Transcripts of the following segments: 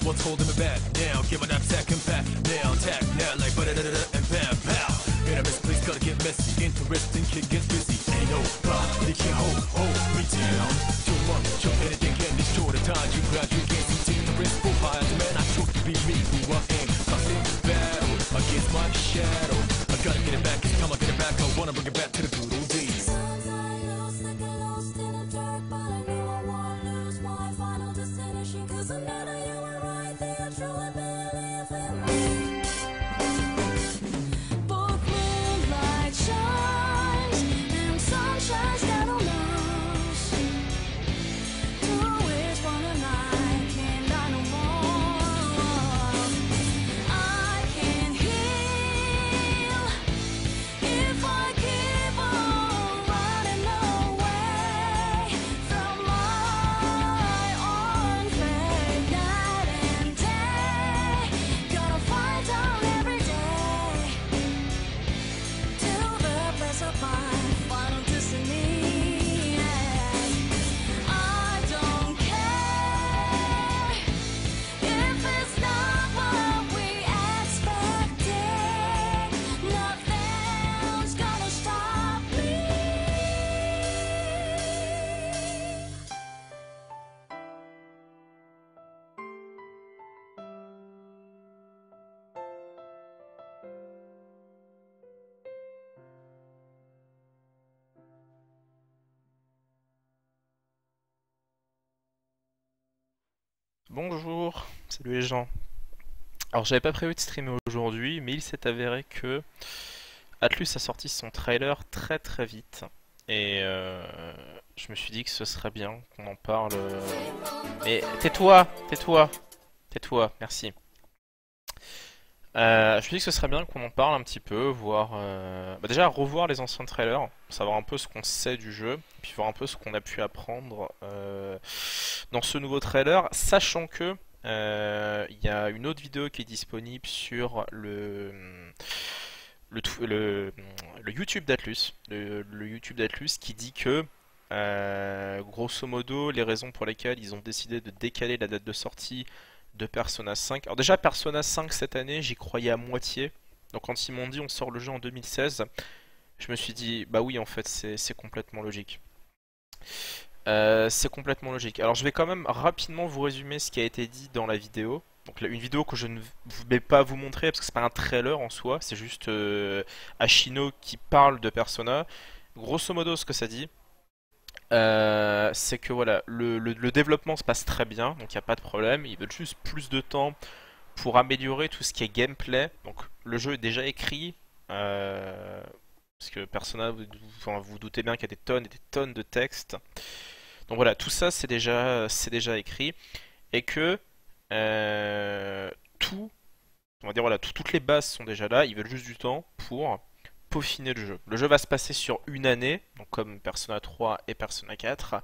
What's holding me back now? Give my knapsack and pack now, attack now like ba-da-da-da-da and bam, pow. In a misplaced, gotta get messy. Interesting, kid gets busy. Ain't nobody can hold me down. Too much of anything can destroy the time you graduate. Can't see the risk for high man. I choose to be me, who I am. Constant battle against my shadow. I gotta get it back, it's time I get it back. I wanna bring it back to the good old days. Bonjour, salut les gens. Alors j'avais pas prévu de streamer aujourd'hui, mais il s'est avéré que Atlus a sorti son trailer très très vite. Et je me suis dit que ce serait bien qu'on en parle. Mais tais-toi, tais-toi, tais-toi, merci. Je me suis dit que ce serait bien qu'on en parle un petit peu, voir... déjà revoir les anciens trailers, savoir un peu ce qu'on sait du jeu, puis voir un peu ce qu'on a pu apprendre dans ce nouveau trailer, sachant que il y a une autre vidéo qui est disponible sur le YouTube d'Atlus, le YouTube d'Atlus qui dit que grosso modo les raisons pour lesquelles ils ont décidé de décaler la date de sortie de Persona 5. Alors déjà Persona 5 cette année j'y croyais à moitié, donc quand ils m'ont dit on sort le jeu en 2016, je me suis dit bah oui en fait c'est complètement logique. C'est complètement logique. Alors je vais quand même rapidement vous résumer ce qui a été dit dans la vidéo. Donc une vidéo que je ne vais pas vous montrer parce que c'est pas un trailer en soi, c'est juste Ashino qui parle de Persona. Grosso modo ce que ça dit, c'est que voilà, le développement se passe très bien, donc il n'y a pas de problème. Ils veulent juste plus de temps pour améliorer tout ce qui est gameplay. Donc le jeu est déjà écrit, Parce que Persona, enfin, vous doutez bien qu'il y a des tonnes et des tonnes de textes. Donc voilà, tout ça c'est déjà écrit. Et que tout, on va dire voilà, toutes les bases sont déjà là. Ils veulent juste du temps pour peaufiner le jeu. Le jeu va se passer sur une année, donc comme Persona 3 et Persona 4.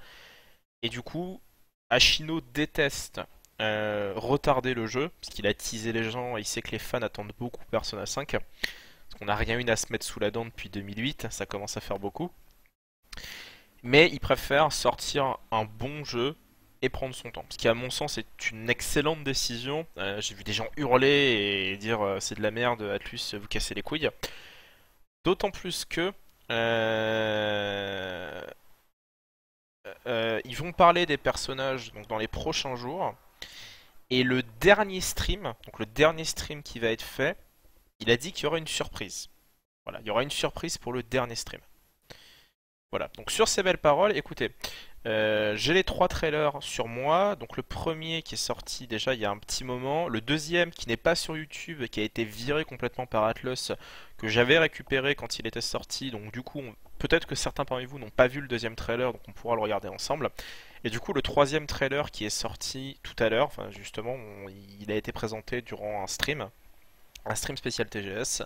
Et du coup, Ashino déteste retarder le jeu, parce qu'il a teasé les gens et il sait que les fans attendent beaucoup Persona 5. Parce qu'on n'a rien eu à se mettre sous la dent depuis 2008, ça commence à faire beaucoup. Mais il préfère sortir un bon jeu et prendre son temps. Ce qui à mon sens est une excellente décision. J'ai vu des gens hurler et dire c'est de la merde, Atlus, vous cassez les couilles. D'autant plus que ils vont parler des personnages donc, dans les prochains jours. Et le dernier stream, donc le dernier stream qui va être fait, il a dit qu'il y aura une surprise. Voilà, il y aura une surprise pour le dernier stream. Voilà, donc sur ces belles paroles, écoutez, j'ai les 3 trailers sur moi. Donc le premier qui est sorti déjà il y a un petit moment, le deuxième qui n'est pas sur YouTube, qui a été viré complètement par Atlus, que j'avais récupéré quand il était sorti. Donc du coup, peut-être que certains parmi vous n'ont pas vu le deuxième trailer, donc on pourra le regarder ensemble. Et du coup, le troisième trailer qui est sorti tout à l'heure, enfin justement, il a été présenté durant un stream spécial TGS.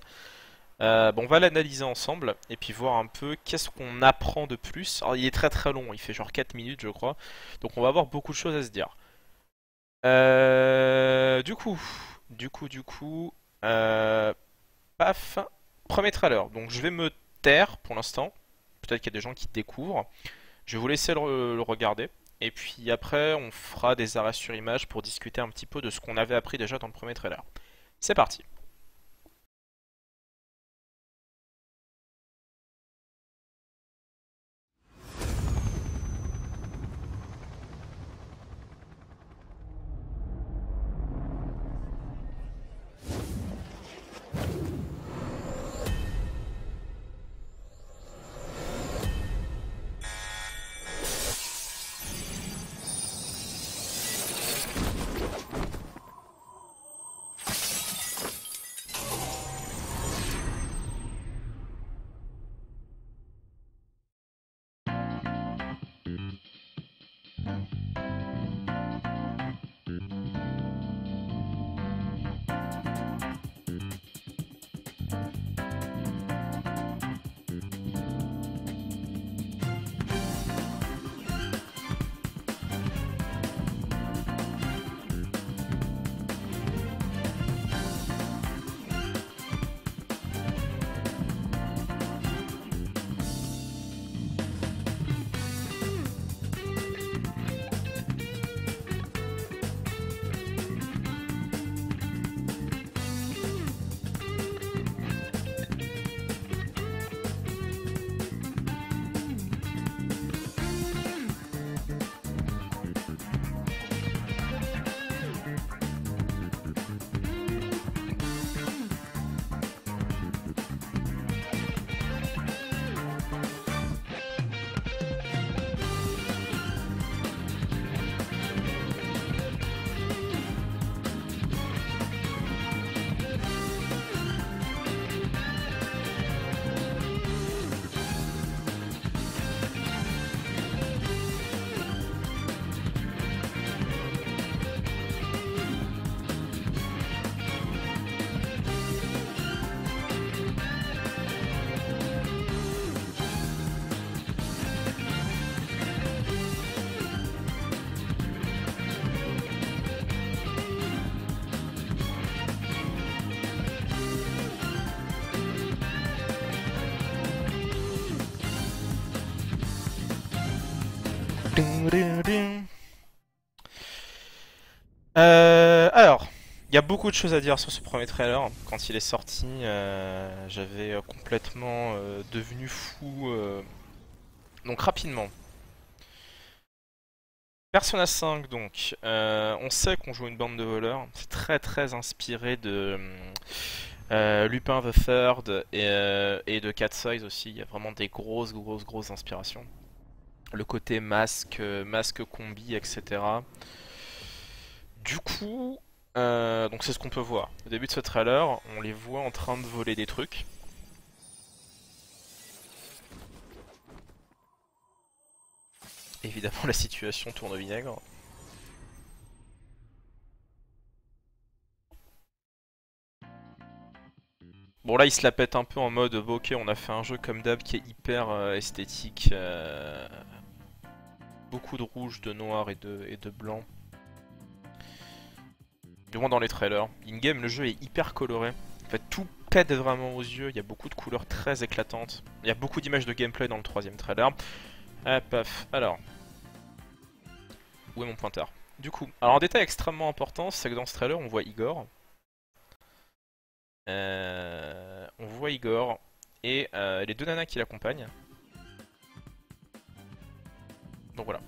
Bon, on va l'analyser ensemble et puis voir un peu qu'est-ce qu'on apprend de plus. Alors, il est très très long, il fait genre 4 minutes, je crois. Donc, on va avoir beaucoup de choses à se dire. Du coup, euh, paf, premier trailer. Donc, je vais me taire pour l'instant. Peut-être qu'il y a des gens qui découvrent. Je vais vous laisser le regarder. Et puis après, on fera des arrêts sur image pour discuter un petit peu de ce qu'on avait appris déjà dans le premier trailer. C'est parti. Alors, il y a beaucoup de choses à dire sur ce premier trailer. Quand il est sorti, j'avais complètement devenu fou. Donc rapidement. Persona 5, donc, on sait qu'on joue une bande de voleurs. C'est très très inspiré de Lupin the Third et de Cat's Eyes aussi. Il y a vraiment des grosses inspirations. Le côté masque combi, etc. Du coup, donc c'est ce qu'on peut voir. Au début de ce trailer, on les voit en train de voler des trucs. évidemment la situation tourne au vinaigre. Bon là il se la pète un peu en mode bon, ok on a fait un jeu comme d'hab qui est hyper esthétique, beaucoup de rouge, de noir et de blanc. Du moins dans les trailers. In-game le jeu est hyper coloré. En fait tout pète vraiment aux yeux, il y a beaucoup de couleurs très éclatantes. Il y a beaucoup d'images de gameplay dans le troisième trailer. Ah paf, alors. Où est mon pointeur? Du coup, alors un détail extrêmement important, c'est que dans ce trailer on voit Igor. On voit Igor et les deux nanas qui l'accompagnent. Donc voilà.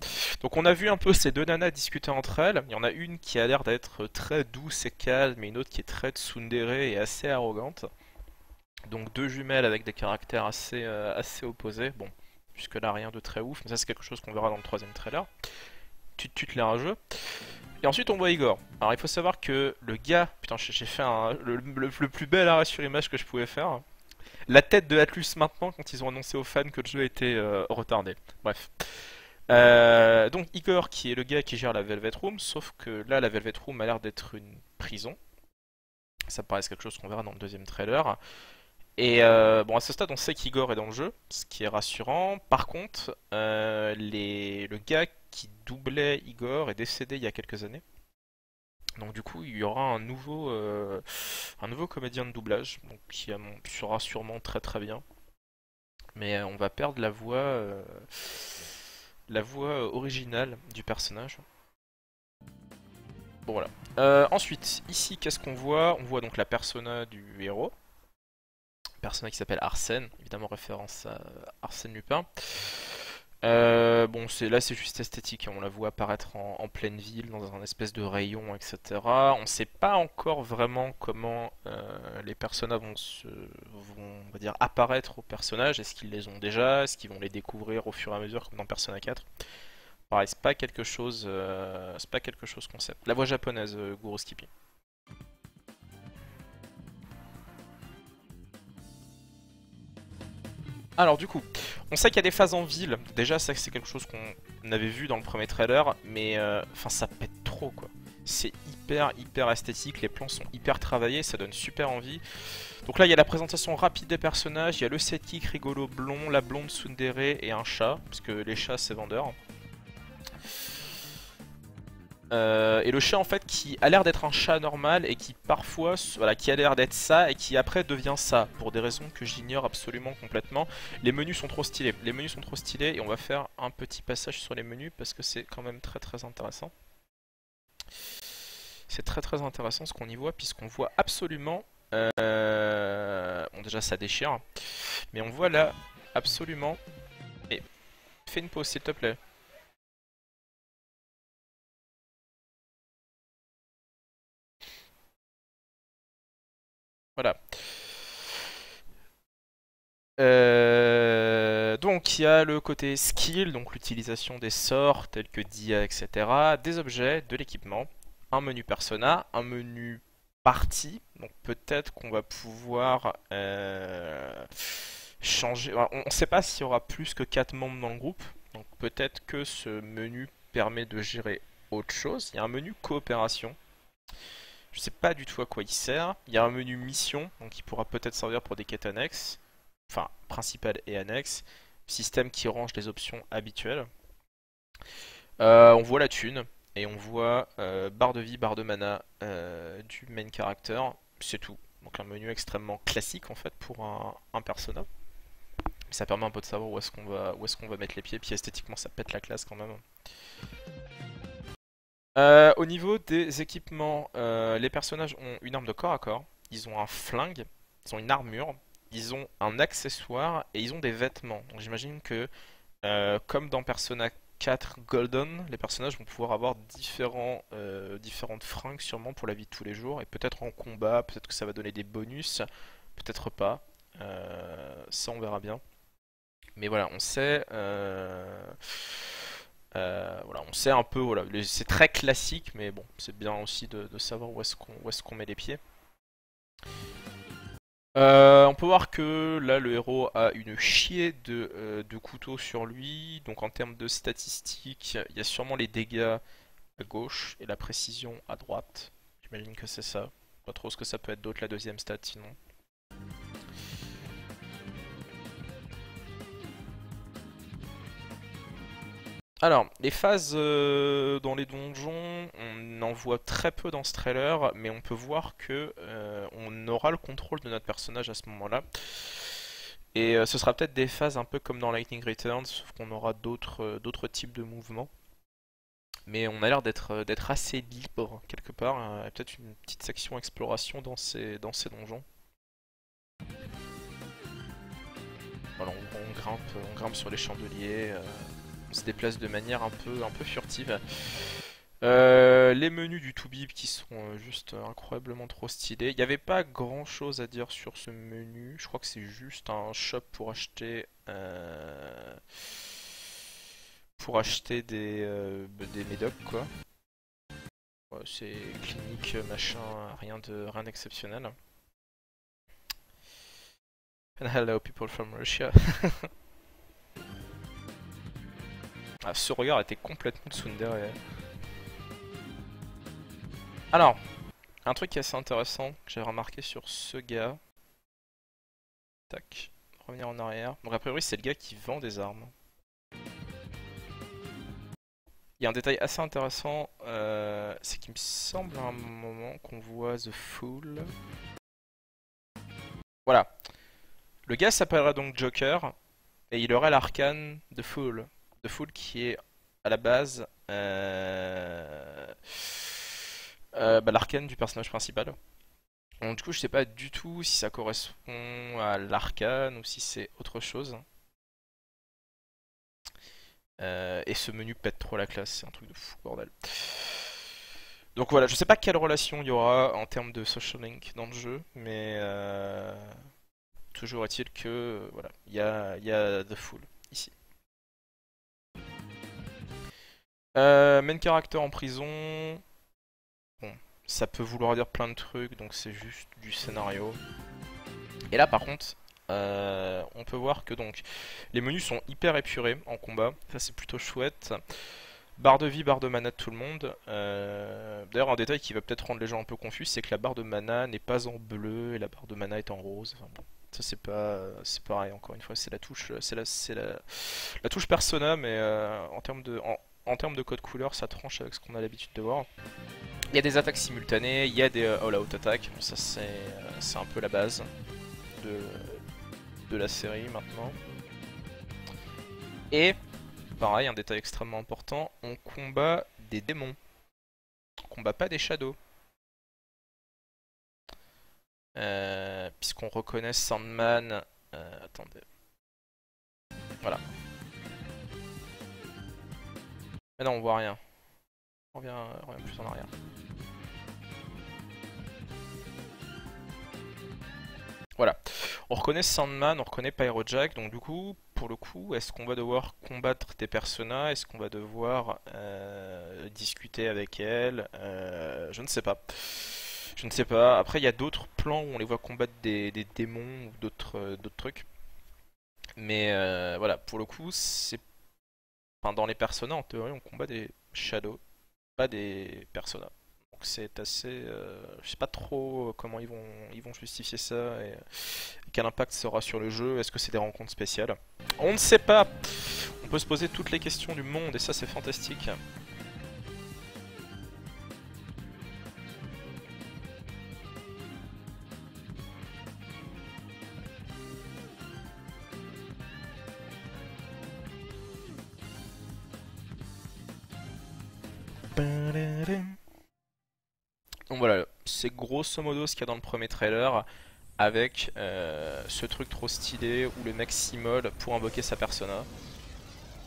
Donc on a vu un peu ces deux nanas discuter entre elles. Il y en a une qui a l'air d'être très douce et calme, et une autre qui est très tsundere et assez arrogante. Donc deux jumelles avec des caractères assez opposés. Bon, jusque là rien de très ouf, mais ça c'est quelque chose qu'on verra dans le troisième trailer. Tu l'air un jeu. Et ensuite on voit Igor. Alors il faut savoir que le gars, putain j'ai fait le plus bel arrêt sur image que je pouvais faire. La tête de Atlus maintenant quand ils ont annoncé aux fans que le jeu était retardé. Bref. Donc Igor qui est le gars qui gère la Velvet Room, sauf que là la Velvet Room a l'air d'être une prison. Ça me paraît quelque chose qu'on verra dans le deuxième trailer. Et bon à ce stade on sait qu'Igor est dans le jeu, ce qui est rassurant. Par contre, le gars qui doublait Igor est décédé il y a quelques années. Donc du coup il y aura un nouveau comédien de doublage donc, qui sera sûrement très très bien. Mais on va perdre la voix originale du personnage. Bon voilà. Ensuite, ici qu'est-ce qu'on voit? On voit donc la persona du héros. Persona qui s'appelle Arsène, évidemment référence à Arsène Lupin. Bon, là c'est juste esthétique, on la voit apparaître en pleine ville, dans un espèce de rayon, etc. On sait pas encore vraiment comment les personnages on va dire, apparaître aux personnages. Est-ce qu'ils les ont déjà? Est-ce qu'ils vont les découvrir au fur et à mesure comme dans Persona 4? Pareil, c'est pas quelque chose qu'on sait. La voix japonaise, Guru Skippy. Alors du coup, on sait qu'il y a des phases en ville. Déjà, ça c'est quelque chose qu'on avait vu dans le premier trailer, mais enfin ça pète trop quoi. C'est hyper esthétique, les plans sont hyper travaillés, ça donne super envie. Donc là, il y a la présentation rapide des personnages, il y a le sidekick rigolo blond, la blonde tsundere et un chat, parce que les chats c'est vendeur. Et le chat en fait qui a l'air d'être un chat normal et qui parfois, voilà, qui a l'air d'être ça et qui après devient ça pour des raisons que j'ignore absolument complètement. Les menus sont trop stylés, et on va faire un petit passage sur les menus parce que c'est quand même très intéressant. C'est très intéressant ce qu'on y voit puisqu'on voit absolument, bon déjà ça déchire, mais on voit là absolument, et fais une pause s'il te plaît. Voilà. Donc il y a le côté skill, donc l'utilisation des sorts tels que Dia, etc. Des objets, de l'équipement, un menu persona, un menu partie. Donc peut-être qu'on va pouvoir changer. On ne sait pas s'il y aura plus que 4 membres dans le groupe. Donc peut-être que ce menu permet de gérer autre chose. Il y a un menu coopération. Je sais pas du tout à quoi il sert. Il y a un menu mission, donc il pourra peut-être servir pour des quêtes annexes. Enfin, principales et annexes. Système qui range les options habituelles. On voit la thune. Et on voit barre de vie, barre de mana du main character. C'est tout. Donc un menu extrêmement classique en fait pour un persona. Ça permet un peu de savoir où est-ce qu'on va mettre les pieds. Puis esthétiquement ça pète la classe quand même. Au niveau des équipements, les personnages ont une arme de corps à corps, ils ont un flingue, ils ont une armure, ils ont un accessoire et ils ont des vêtements. Donc j'imagine que, comme dans Persona 4 Golden, les personnages vont pouvoir avoir différentes fringues sûrement pour la vie de tous les jours et peut-être en combat, peut-être que ça va donner des bonus, peut-être pas. Ça on verra bien. Mais voilà, on sait. Voilà, on sait un peu, voilà, c'est très classique, mais bon, c'est bien aussi de savoir où est-ce qu'on met les pieds. On peut voir que là le héros a une chier de couteaux sur lui, donc en termes de statistiques, il y a sûrement les dégâts à gauche et la précision à droite. J'imagine que c'est ça. Pas trop ce que ça peut être d'autre la deuxième stat sinon. Alors, les phases dans les donjons, on en voit très peu dans ce trailer, mais on peut voir que on aura le contrôle de notre personnage à ce moment-là. Et ce sera peut-être des phases un peu comme dans Lightning Returns, sauf qu'on aura d'autres types de mouvements. Mais on a l'air d'être assez libre quelque part. Il y a peut-être une petite section exploration dans ces donjons. Voilà, on grimpe sur les chandeliers. On se déplace de manière un peu furtive. Les menus du Toubib qui sont juste incroyablement trop stylés. Il n'y avait pas grand chose à dire sur ce menu. Je crois que c'est juste un shop pour acheter des médocs quoi. Ouais, c'est clinique, machin, rien d'exceptionnel. And hello people from Russia. Ah, ce regard était complètement tsundere. Alors, un truc qui est assez intéressant que j'ai remarqué sur ce gars. Tac, revenir en arrière. Donc a priori c'est le gars qui vend des armes. Il y a un détail assez intéressant, c'est qu'il me semble à un moment qu'on voit The Fool. Voilà, le gars s'appellera donc Joker et il aurait l'arcane de Fool. The Fool qui est à la base l'arcane du personnage principal. Donc du coup je sais pas du tout si ça correspond à l'arcane ou si c'est autre chose. Et ce menu pète trop la classe, c'est un truc de fou bordel. Donc voilà, je sais pas quelle relation il y aura en termes de social link dans le jeu, mais toujours est-il que voilà, il y a The Fool ici. Main character en prison, bon, ça peut vouloir dire plein de trucs, donc c'est juste du scénario. Et là par contre, on peut voir que donc les menus sont hyper épurés en combat, ça c'est plutôt chouette. Barre de vie, barre de mana de tout le monde. D'ailleurs, un détail qui va peut-être rendre les gens un peu confus, c'est que la barre de mana n'est pas en bleu et la barre de mana est en rose. Enfin, bon, ça c'est pareil. Encore une fois, c'est la touche, c'est la touche Persona, mais en termes de code couleur, ça tranche avec ce qu'on a l'habitude de voir. Il y a des attaques simultanées, il y a des all-out attaques. Bon, ça c'est un peu la base de de la série maintenant. Et pareil, un détail extrêmement important, on combat des démons. On combat pas des shadows. Puisqu'on reconnaît Sandman. Attendez. Voilà. Mais non, on voit rien. On revient plus en arrière. Voilà. On reconnaît Sandman, on reconnaît Pyrojack. Donc du coup, pour le coup, est-ce qu'on va devoir combattre des personas? Est-ce qu'on va devoir discuter avec elles? Je ne sais pas. Je ne sais pas. Après, il y a d'autres plans où on les voit combattre des démons ou d'autres trucs. Mais voilà, pour le coup, enfin, dans les personas, en théorie, on combat des shadows, pas des personas. Donc c'est assez. Je sais pas trop comment ils vont justifier ça et quel impact ça aura sur le jeu. Est-ce que c'est des rencontres spéciales? On ne sait pas. On peut se poser toutes les questions du monde et ça, c'est fantastique. Donc voilà, c'est grosso modo ce qu'il y a dans le premier trailer, avec ce truc trop stylé où le mec s'immole pour invoquer sa persona.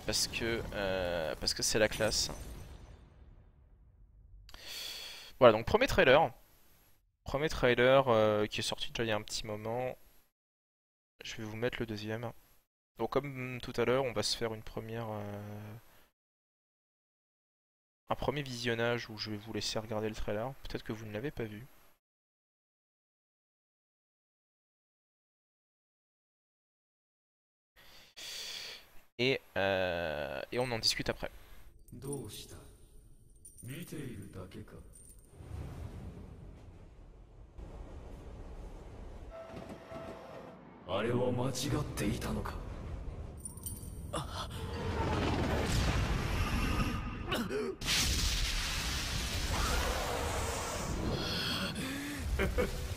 Parce que c'est la classe. Voilà, donc premier trailer. Premier trailer qui est sorti déjà il y a un petit moment. Je vais vous mettre le deuxième. Donc comme tout à l'heure, on va se faire un premier visionnage où je vais vous laisser regarder le trailer. Peut-être que vous ne l'avez pas vu. et on en discute après. どうした見ているだけかあれは間違っていたのか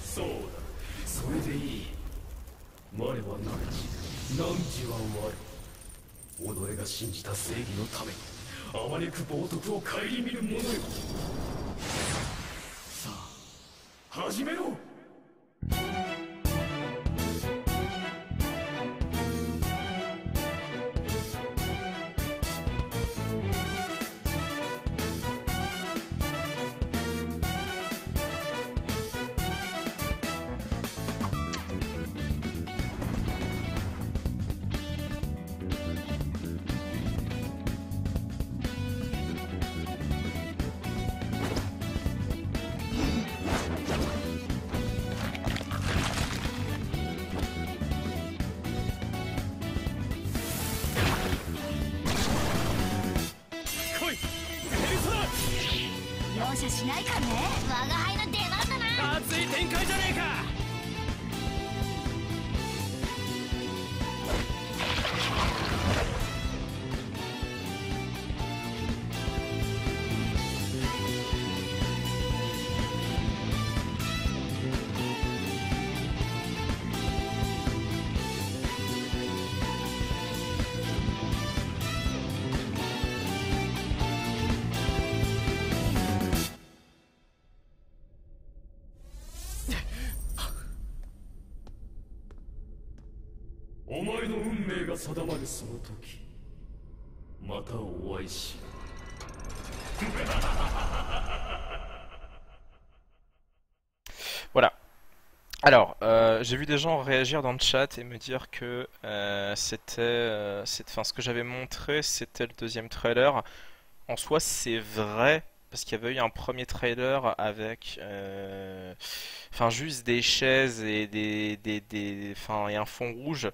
そうだそれでいい我は汝汝は我己が信じた正義のためにあまねく冒涜を顧みる者よさあ始めろ容赦しないからね我が輩の出番だな熱い展開じゃねえかお前の運命が定まるその時またお会いしよう Voilà. Alors, j'ai vu des gens réagir dans le chat et me dire que enfin, ce que j'avais montré, c'était le deuxième trailer. En soi, c'est vrai, parce qu'il y avait eu un premier trailer avec, enfin, juste des chaises et enfin, et un fond rouge.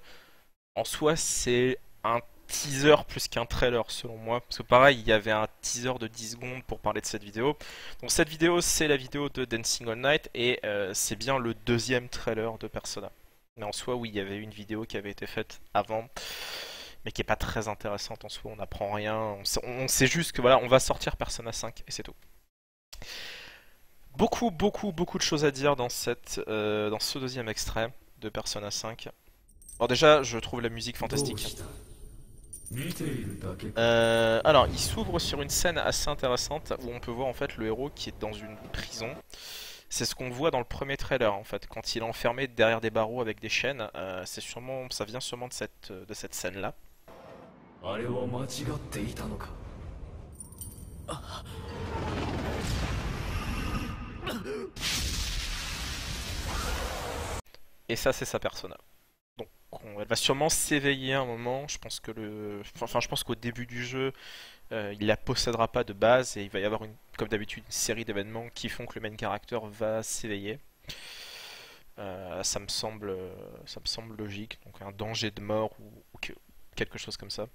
En soi, c'est un teaser plus qu'un trailer selon moi. Parce que pareil, il y avait un teaser de 10 secondes pour parler de cette vidéo. Donc cette vidéo, c'est la vidéo de Dancing All Night et c'est bien le deuxième trailer de Persona. Mais en soi, oui, il y avait une vidéo qui avait été faite avant, mais qui est pas très intéressante en soi. On n'apprend rien. On sait juste que voilà, on va sortir Persona 5 et c'est tout. Beaucoup de choses à dire dans dans ce deuxième extrait de Persona 5. Alors déjà, je trouve la musique fantastique. Alors, il s'ouvre sur une scène assez intéressante où on peut voir en fait le héros qui est dans une prison. C'est ce qu'on voit dans le premier trailer en fait, quand il est enfermé derrière des barreaux avec des chaînes. Ça vient sûrement de cette scène-là. Et ça, c'est sa persona. Donc, elle va sûrement s'éveiller un moment. Je pense que je pense qu'au début du jeu, il la possédera pas de base et il va y avoir comme d'habitude une série d'événements qui font que le main character va s'éveiller. Ça me semble logique. Donc un danger de mort ou quelque chose comme ça.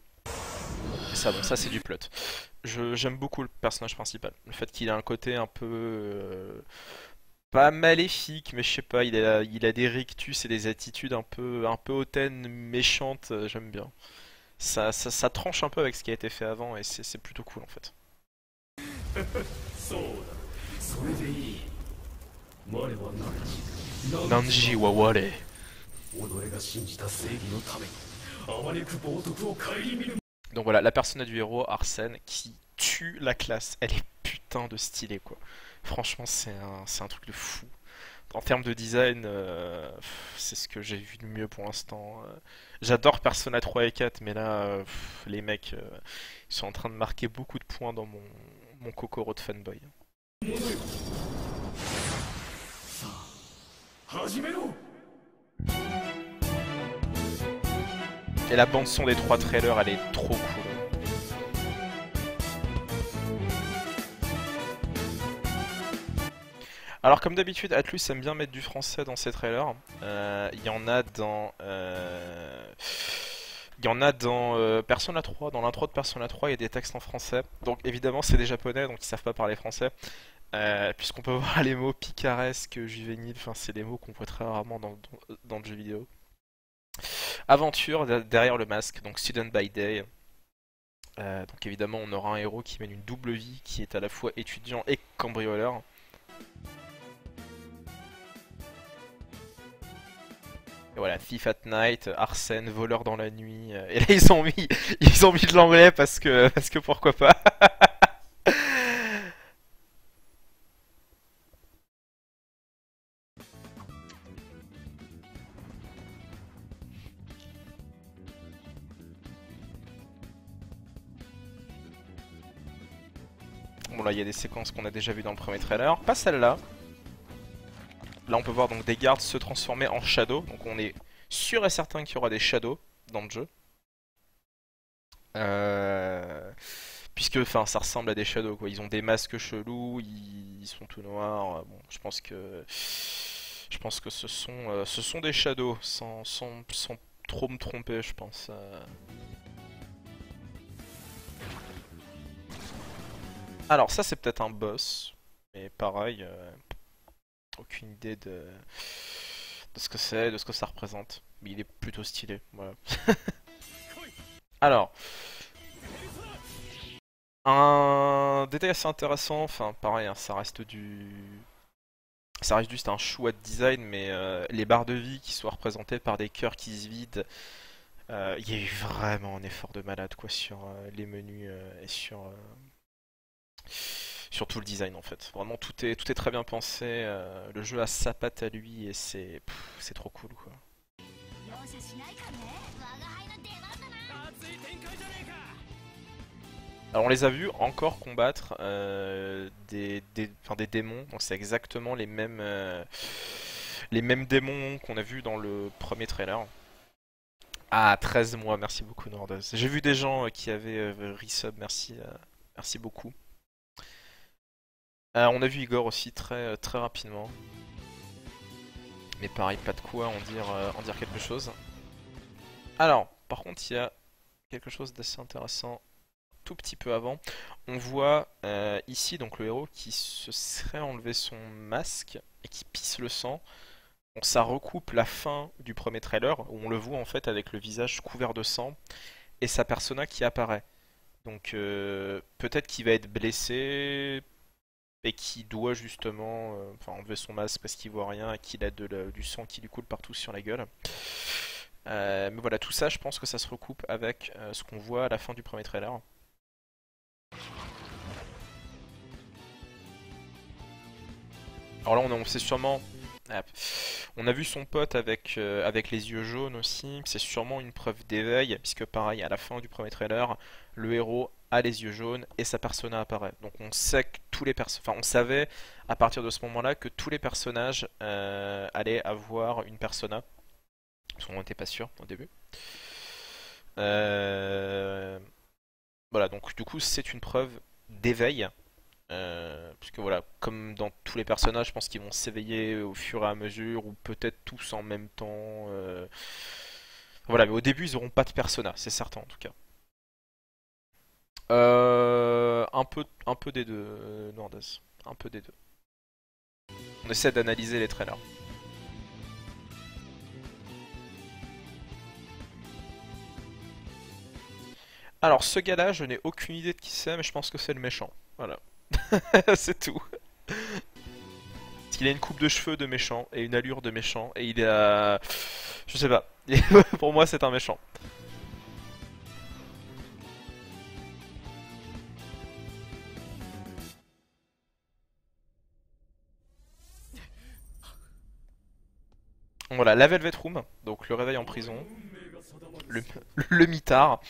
Et ça, bon, ça c'est du plot. J'aime beaucoup le personnage principal. Le fait qu'il a un côté un peu pas maléfique, mais je sais pas, il a des rictus et des attitudes un peu hautaines, méchantes, j'aime bien. Ça tranche un peu avec ce qui a été fait avant et c'est plutôt cool en fait. Nanji Waware. Donc voilà, la persona du héros, Arsène, qui tue la classe. Elle est putain de stylée quoi. Franchement, c'est un truc de fou. En termes de design, c'est ce que j'ai vu de mieux pour l'instant. J'adore Persona 3 et 4, mais là, les mecs ils sont en train de marquer beaucoup de points dans mon Kokoro de fanboy. Et la bande son des 3 trailers, elle est trop cool. Alors comme d'habitude, Atlus aime bien mettre du français dans ses trailers. Il y en a dans Il y en a dans Persona 3, dans l'intro de Persona 3, il y a des textes en français. Donc évidemment c'est des japonais, donc ils savent pas parler français. Puisqu'on peut voir les mots picaresque, juvénile, enfin c'est des mots qu'on voit très rarement dans le jeu vidéo. Aventure derrière le masque, donc Student by Day. Donc évidemment on aura un héros qui mène une double vie, qui est à la fois étudiant et cambrioleur. Et voilà, Thief at Night, Arsène, voleur dans la nuit. Et là ils ont mis de l'anglais parce que pourquoi pas. Bon là il y a des séquences qu'on a déjà vues dans le premier trailer, pas celle-là. Là on peut voir donc des gardes se transformer en shadow, donc on est sûr et certain qu'il y aura des shadows dans le jeu. Puisque enfin ça ressemble à des shadows quoi, ils ont des masques chelous, ils sont tout noirs, bon je pense que ce sont des shadows sans trop me tromper je pense. Alors ça c'est peut-être un boss, mais pareil, aucune idée de ce que c'est, de ce que ça représente. Mais il est plutôt stylé, voilà. Alors, un détail assez intéressant, enfin pareil, hein, ça reste juste un choix de design, mais les barres de vie qui soient représentées par des cœurs qui se vident, il y a eu vraiment un effort de malade quoi sur les menus et sur tout le design en fait. Vraiment tout est très bien pensé, le jeu a sa patte à lui et c'est trop cool quoi. 容赦しないからね我が輩の出番だな熱い展開じゃねえか Alors on les a vus encore combattre enfin, des démons, donc c'est exactement les mêmes démons qu'on a vus dans le premier trailer. Ah 13 mois, merci beaucoup Nordos. J'ai vu des gens qui avaient resub, merci beaucoup. On a vu Igor aussi très rapidement. Mais pareil, pas de quoi en dire quelque chose. Alors, par contre, il y a quelque chose d'assez intéressant tout petit peu avant. On voit ici donc le héros qui se serait enlevé son masque et qui pisse le sang. Donc ça recoupe la fin du premier trailer où on le voit en fait avec le visage couvert de sang et sa persona qui apparaît. Donc peut-être qu'il va être blessé et qui doit justement enfin, enlever son masque parce qu'il voit rien et qu'il a du sang qui lui coule partout sur la gueule. Mais voilà, tout ça je pense que ça se recoupe avec ce qu'on voit à la fin du premier trailer. Alors là on sait sûrement... On a vu son pote avec les yeux jaunes aussi, c'est sûrement une preuve d'éveil, puisque pareil, à la fin du premier trailer, le héros a les yeux jaunes et sa persona apparaît. Donc on sait que on savait à partir de ce moment-là que tous les personnages allaient avoir une persona, parce qu'on n'était pas sûr au début. Voilà, donc du coup c'est une preuve d'éveil. Puisque voilà, comme dans tous les personnages, je pense qu'ils vont s'éveiller au fur et à mesure, ou peut-être tous en même temps. Voilà, mais au début, ils n'auront pas de persona, c'est certain en tout cas. Un peu des deux, Nordas. Un peu des deux. On essaie d'analyser les trailers. Alors, ce gars-là, je n'ai aucune idée de qui c'est, mais je pense que c'est le méchant. Voilà. C'est tout. Parce qu'il a une coupe de cheveux de méchant et une allure de méchant et il a... Je sais pas. Pour moi c'est un méchant. Voilà, la Velvet Room, donc le réveil en prison, le, le mitard.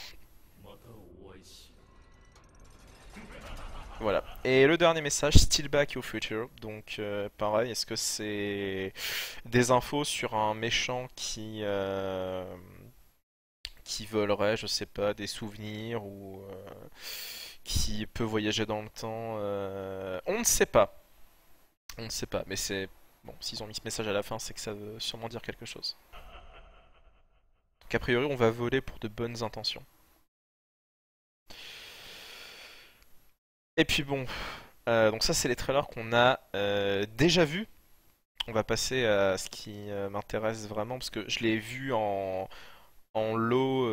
Voilà. Et le dernier message, Still Back Your Future. Donc pareil, est-ce que c'est des infos sur un méchant qui volerait, je sais pas, des souvenirs ou qui peut voyager dans le temps On ne sait pas. On ne sait pas, mais c'est... Bon, s'ils ont mis ce message à la fin, c'est que ça veut sûrement dire quelque chose. Donc a priori on va voler pour de bonnes intentions. Et puis bon, donc ça c'est les trailers qu'on a déjà vus. On va passer à ce qui m'intéresse vraiment parce que je l'ai vu en lot,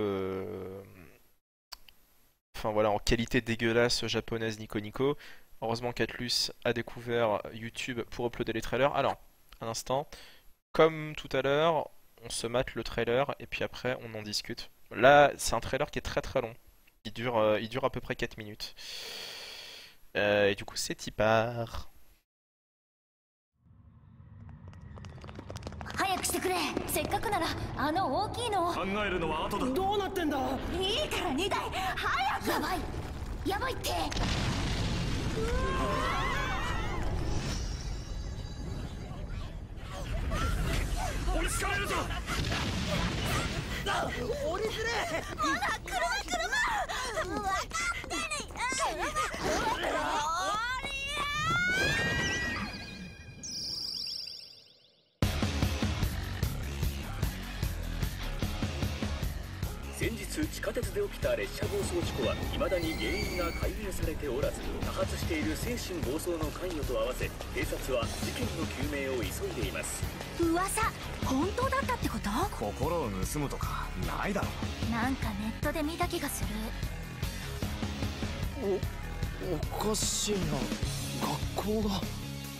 enfin voilà, en qualité dégueulasse japonaise Nico Nico. Heureusement qu'Atlus a découvert YouTube pour uploader les trailers. Alors, un instant, comme tout à l'heure, on se mate le trailer et puis après on en discute. Là, c'est un trailer qui est très très long. Il dure à peu près 4 minutes. Et du coup, c'est y part. 早くしてくれ。せっかくならあの大きいのを。考えるのは後だ。どうなってんだ。いいから2台早く。やばいやばいって。追いつかれるぞ。降りづれ。ほら車分かってる。先日地下鉄で起きた列車暴走事故は未だに原因が解明されておらず、多発している精神暴走の関与と合わせ警察は事件の究明を急いでいます。噂本当だったってこと？心を盗むとかないだろ。なんかネットで見た気がする。おかしいな。学校が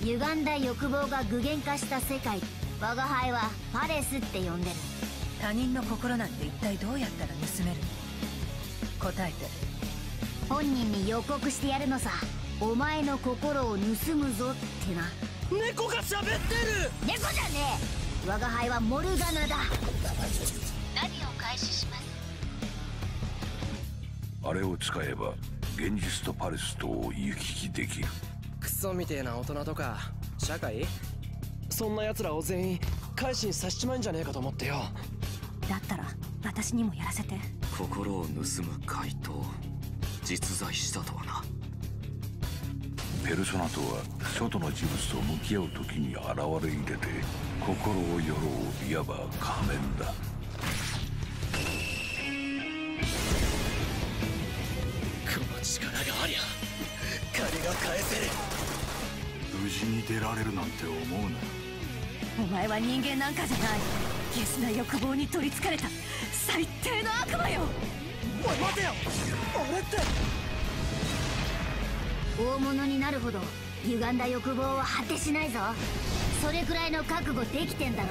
歪んだ欲望が具現化した世界、我が輩はパレスって呼んでる。他人の心なんて一体どうやったら盗める？答えて。本人に予告してやるのさ。お前の心を盗むぞってな。猫が喋ってる。猫じゃねえ。我が輩はモルガナだ。何を開始します？あれを使えば現実とパレスとを行き来できる。クソみてえな大人とか社会、そんな奴らを全員改心させちまうんじゃねえかと思ってよ。だったら私にもやらせて。心を盗む怪盗、実在したとはな。ペルソナとは外の事物と向き合う時に現れ入れて心をよろう、いわば仮面だ。この力がありゃ金が返せる。無事に出られるなんて思うな。お前は人間なんかじゃない。ゲスな欲望に取りつかれた最低の悪魔よ。おい待てよ。あれって大物になるほど歪んだ欲望は果てしないぞ。それくらいの覚悟できてんだろ。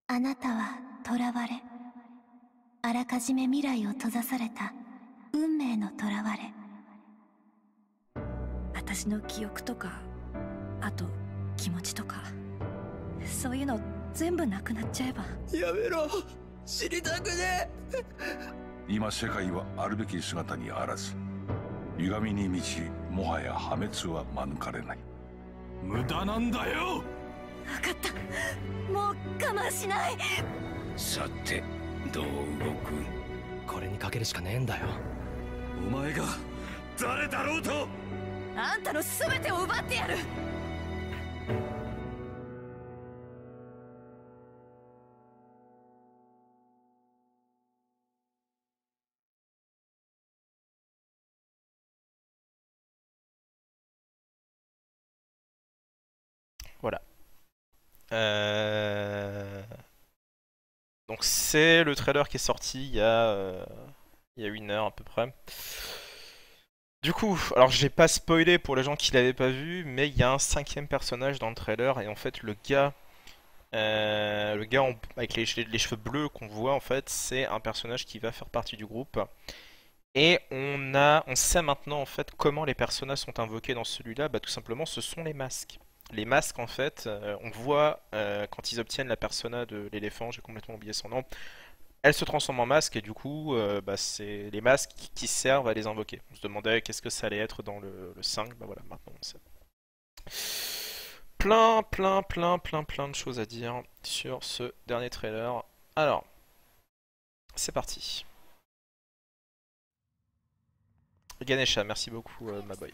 あなたは囚われ、あらかじめ未来を閉ざされた運命の囚われ。私の記憶とか、あと気持ちとか、そういうの全部なくなっちゃえば。やめろ。知りたくねえ。今世界はあるべき姿にあらず、歪みに満ちもはや破滅は免れない。無駄なんだよ。分かった。もう我慢しない。さてどう動く？これにかけるしかねえんだよ。お前が誰だろうと。あんたの全てを奪ってやる。Voilà. Donc c'est le trailer qui est sorti il y a 1 heure à peu près. Du coup, alors j'ai pas spoilé pour les gens qui l'avaient pas vu, mais il y a un 5e personnage dans le trailer et en fait le gars avec les cheveux bleus qu'on voit en fait, c'est un personnage qui va faire partie du groupe. Et on sait maintenant en fait comment les personnages sont invoqués dans celui-là. Bah tout simplement, ce sont les masques. Les masques en fait, on voit quand ils obtiennent la persona de l'éléphant, j'ai complètement oublié son nom, elle se transforme en masque et du coup bah, c'est les masques qui servent à les invoquer. On se demandait qu'est-ce que ça allait être dans le 5, bah voilà, maintenant on sait. plein de choses à dire sur ce dernier trailer. Alors, c'est parti. Ganesha, merci beaucoup, ma boy.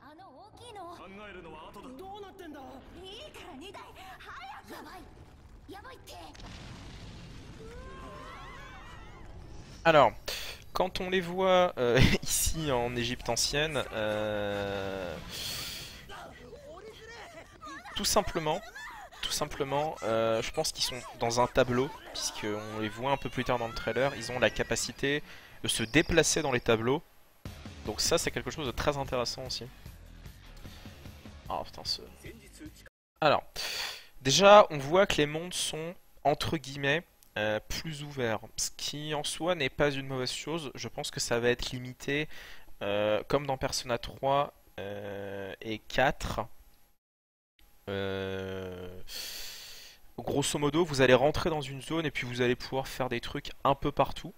あの大きいのを考えるのは後だ。どうなってんだ。いいから2台早くやばいやばいって Alors, quand on les voit ici en Égypte ancienne, tout simplement, je pense qu'ils sont dans un tableau, puisqu'on les voit un peu plus tard dans le trailer, ils ont la capacité de se déplacer dans les tableaux. Donc ça, c'est quelque chose de très intéressant aussi. Ah putain, ce... Alors, déjà, on voit que les mondes sont, entre guillemets, plus ouverts. Ce qui, en soi, n'est pas une mauvaise chose. Je pense que ça va être limité, comme dans Persona 3 et 4. Grosso modo, vous allez rentrer dans une zone et puis vous allez pouvoir faire des trucs un peu partout.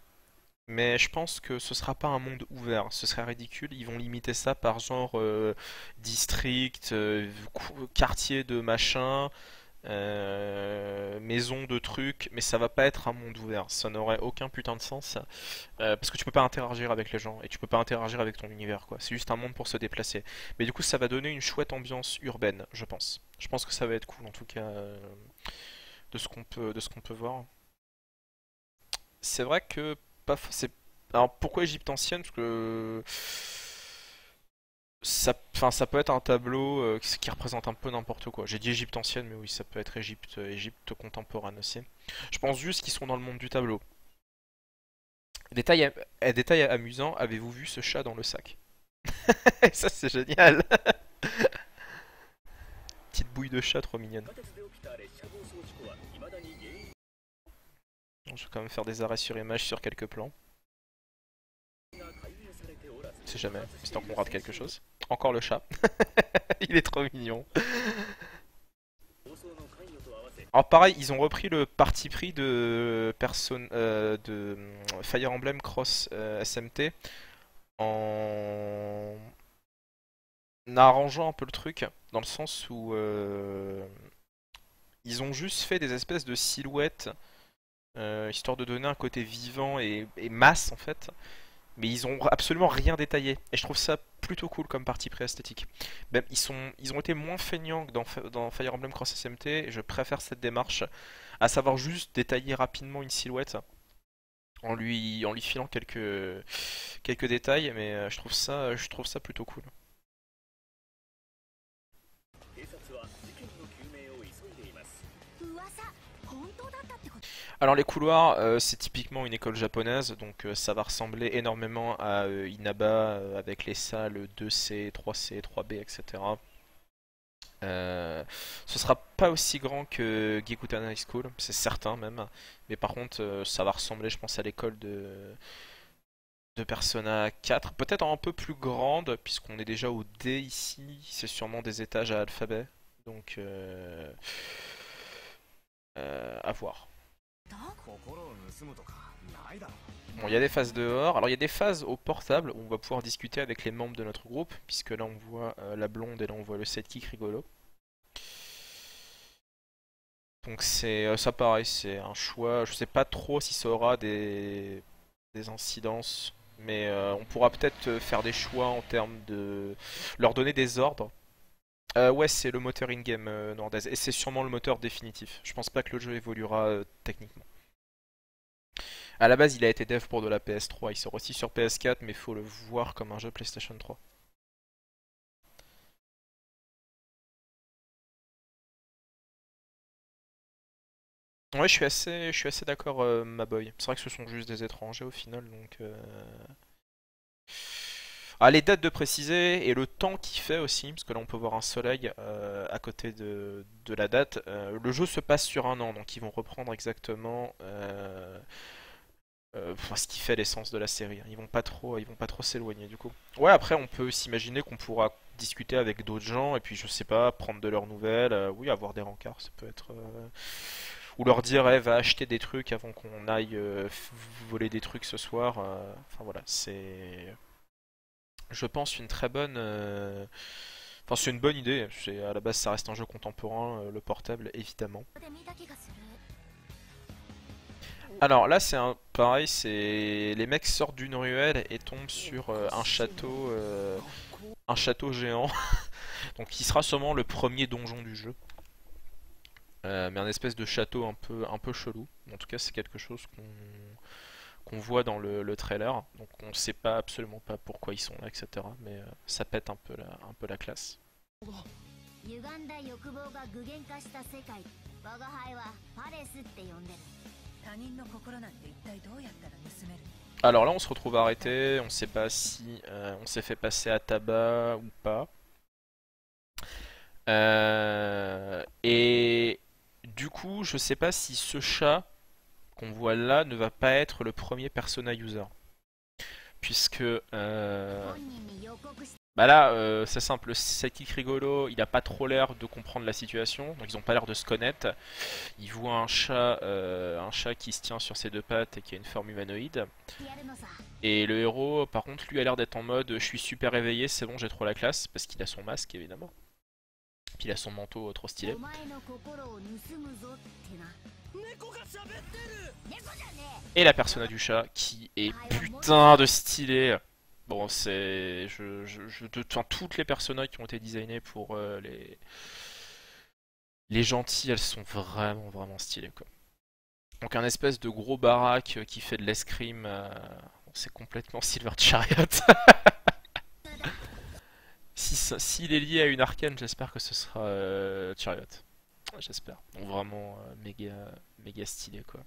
Mais je pense que ce sera pas un monde ouvert, ce serait ridicule. Ils vont limiter ça par genre district, quartier de machin, maison de trucs, mais ça va pas être un monde ouvert. Ça n'aurait aucun putain de sens parce que tu peux pas interagir avec les gens et tu peux pas interagir avec ton univers quoi. C'est juste un monde pour se déplacer. Mais du coup, ça va donner une chouette ambiance urbaine, je pense. Je pense que ça va être cool en tout cas de ce qu'on peut voir. C'est vrai que alors pourquoi Égypte ancienne? Parce que ça peut être un tableau qui représente un peu n'importe quoi. J'ai dit Égypte ancienne, mais oui, ça peut être Égypte contemporaine aussi. Je pense juste qu'ils sont dans le monde du tableau. Détail amusant, avez-vous vu ce chat dans le sac? Ça c'est génial. Petite bouille de chat trop mignonne. Je vais quand même faire des arrêts sur image sur quelques plans. C'est jamais, histoire qu'on rate quelque chose. Encore le chat. Il est trop mignon. Alors pareil, ils ont repris le parti pris de Fire Emblem Cross SMT en arrangeant un peu le truc, dans le sens où ils ont juste fait des espèces de silhouettes histoire de donner un côté vivant et masse en fait. Mais ils ont absolument rien détaillé. Et je trouve ça plutôt cool comme parti pré-esthétique. Même, ils ont été moins feignants que dans Fire Emblem Cross SMT. Et je préfère cette démarche. À savoir juste détailler rapidement une silhouette. En lui filant quelques détails. Mais je trouve ça plutôt cool. Alors les couloirs, c'est typiquement une école japonaise, donc ça va ressembler énormément à Inaba avec les salles 2C, 3C, 3B, etc. Ce sera pas aussi grand que Gyakuten High School, c'est certain même, mais par contre ça va ressembler je pense à l'école de Persona 4, peut-être un peu plus grande puisqu'on est déjà au D ici, c'est sûrement des étages à alphabet, donc à voir. Bon, il y a des phases dehors. Alors, il y a des phases au portable où on va pouvoir discuter avec les membres de notre groupe, puisque là on voit la blonde et là on voit le sidekick rigolo. Donc, c'est ça pareil, c'est un choix. Je sais pas trop si ça aura des incidences, mais on pourra peut-être faire des choix en termes de leur donner des ordres. Ouais, c'est le moteur in-game Nordaise et c'est sûrement le moteur définitif. Je pense pas que le jeu évoluera techniquement. À la base, il a été dev pour de la PS3, il sort aussi sur PS4, mais faut le voir comme un jeu PlayStation 3. Ouais, je suis assez d'accord, ma boy. C'est vrai que ce sont juste des étrangers au final, donc. Ah, les dates de préciser et le temps qu'il fait aussi, parce que là on peut voir un soleil à côté de la date. Le jeu se passe sur un an, donc ils vont reprendre exactement ce qui fait l'essence de la série. Ils vont pas trop s'éloigner du coup. Ouais, après on peut s'imaginer qu'on pourra discuter avec d'autres gens et puis je sais pas, prendre de leurs nouvelles, oui, avoir des rencarts, ça peut être. Ou leur dire, eh, va acheter des trucs avant qu'on aille voler des trucs ce soir. Enfin voilà, c'est. Je pense une très bonne. Enfin, c'est une bonne idée. À la base, ça reste un jeu contemporain, le portable, évidemment. Alors là, c'est pareil, c'est les mecs sortent d'une ruelle et tombent sur un château géant. Donc, qui sera sûrement le premier donjon du jeu. Mais un espèce de château un peu chelou. En tout cas, c'est quelque chose qu'on voit dans le trailer. Donc, on sait pas absolument pas pourquoi ils sont là, etc. Mais ça pète un peu la classe. Alors là, on se retrouve arrêté. On sait pas si on s'est fait passer à tabac ou pas. Et du coup, je sais pas si ce chat qu'on voit là ne va pas être le premier Persona user. Puisque bah là, c'est simple, Sidekick rigolo, il a pas trop l'air de comprendre la situation, donc ils ont pas l'air de se connaître. Il voit un chat qui se tient sur ses deux pattes et qui a une forme humanoïde. Et le héros, par contre, lui a l'air d'être en mode je suis super éveillé, c'est bon, j'ai trop la classe, parce qu'il a son masque évidemment. Puis il a son manteau trop stylé. Et la persona du chat qui est putain de stylé. Bon, c'est. Enfin, toutes les personas qui ont été designées pour les gentils, elles sont vraiment stylées quoi. Donc, un espèce de gros baraque qui fait de l'escrime. C'est complètement Silver Chariot. S'il est lié à une arcane, j'espère que ce sera Chariot. J'espère. Donc vraiment méga stylé quoi.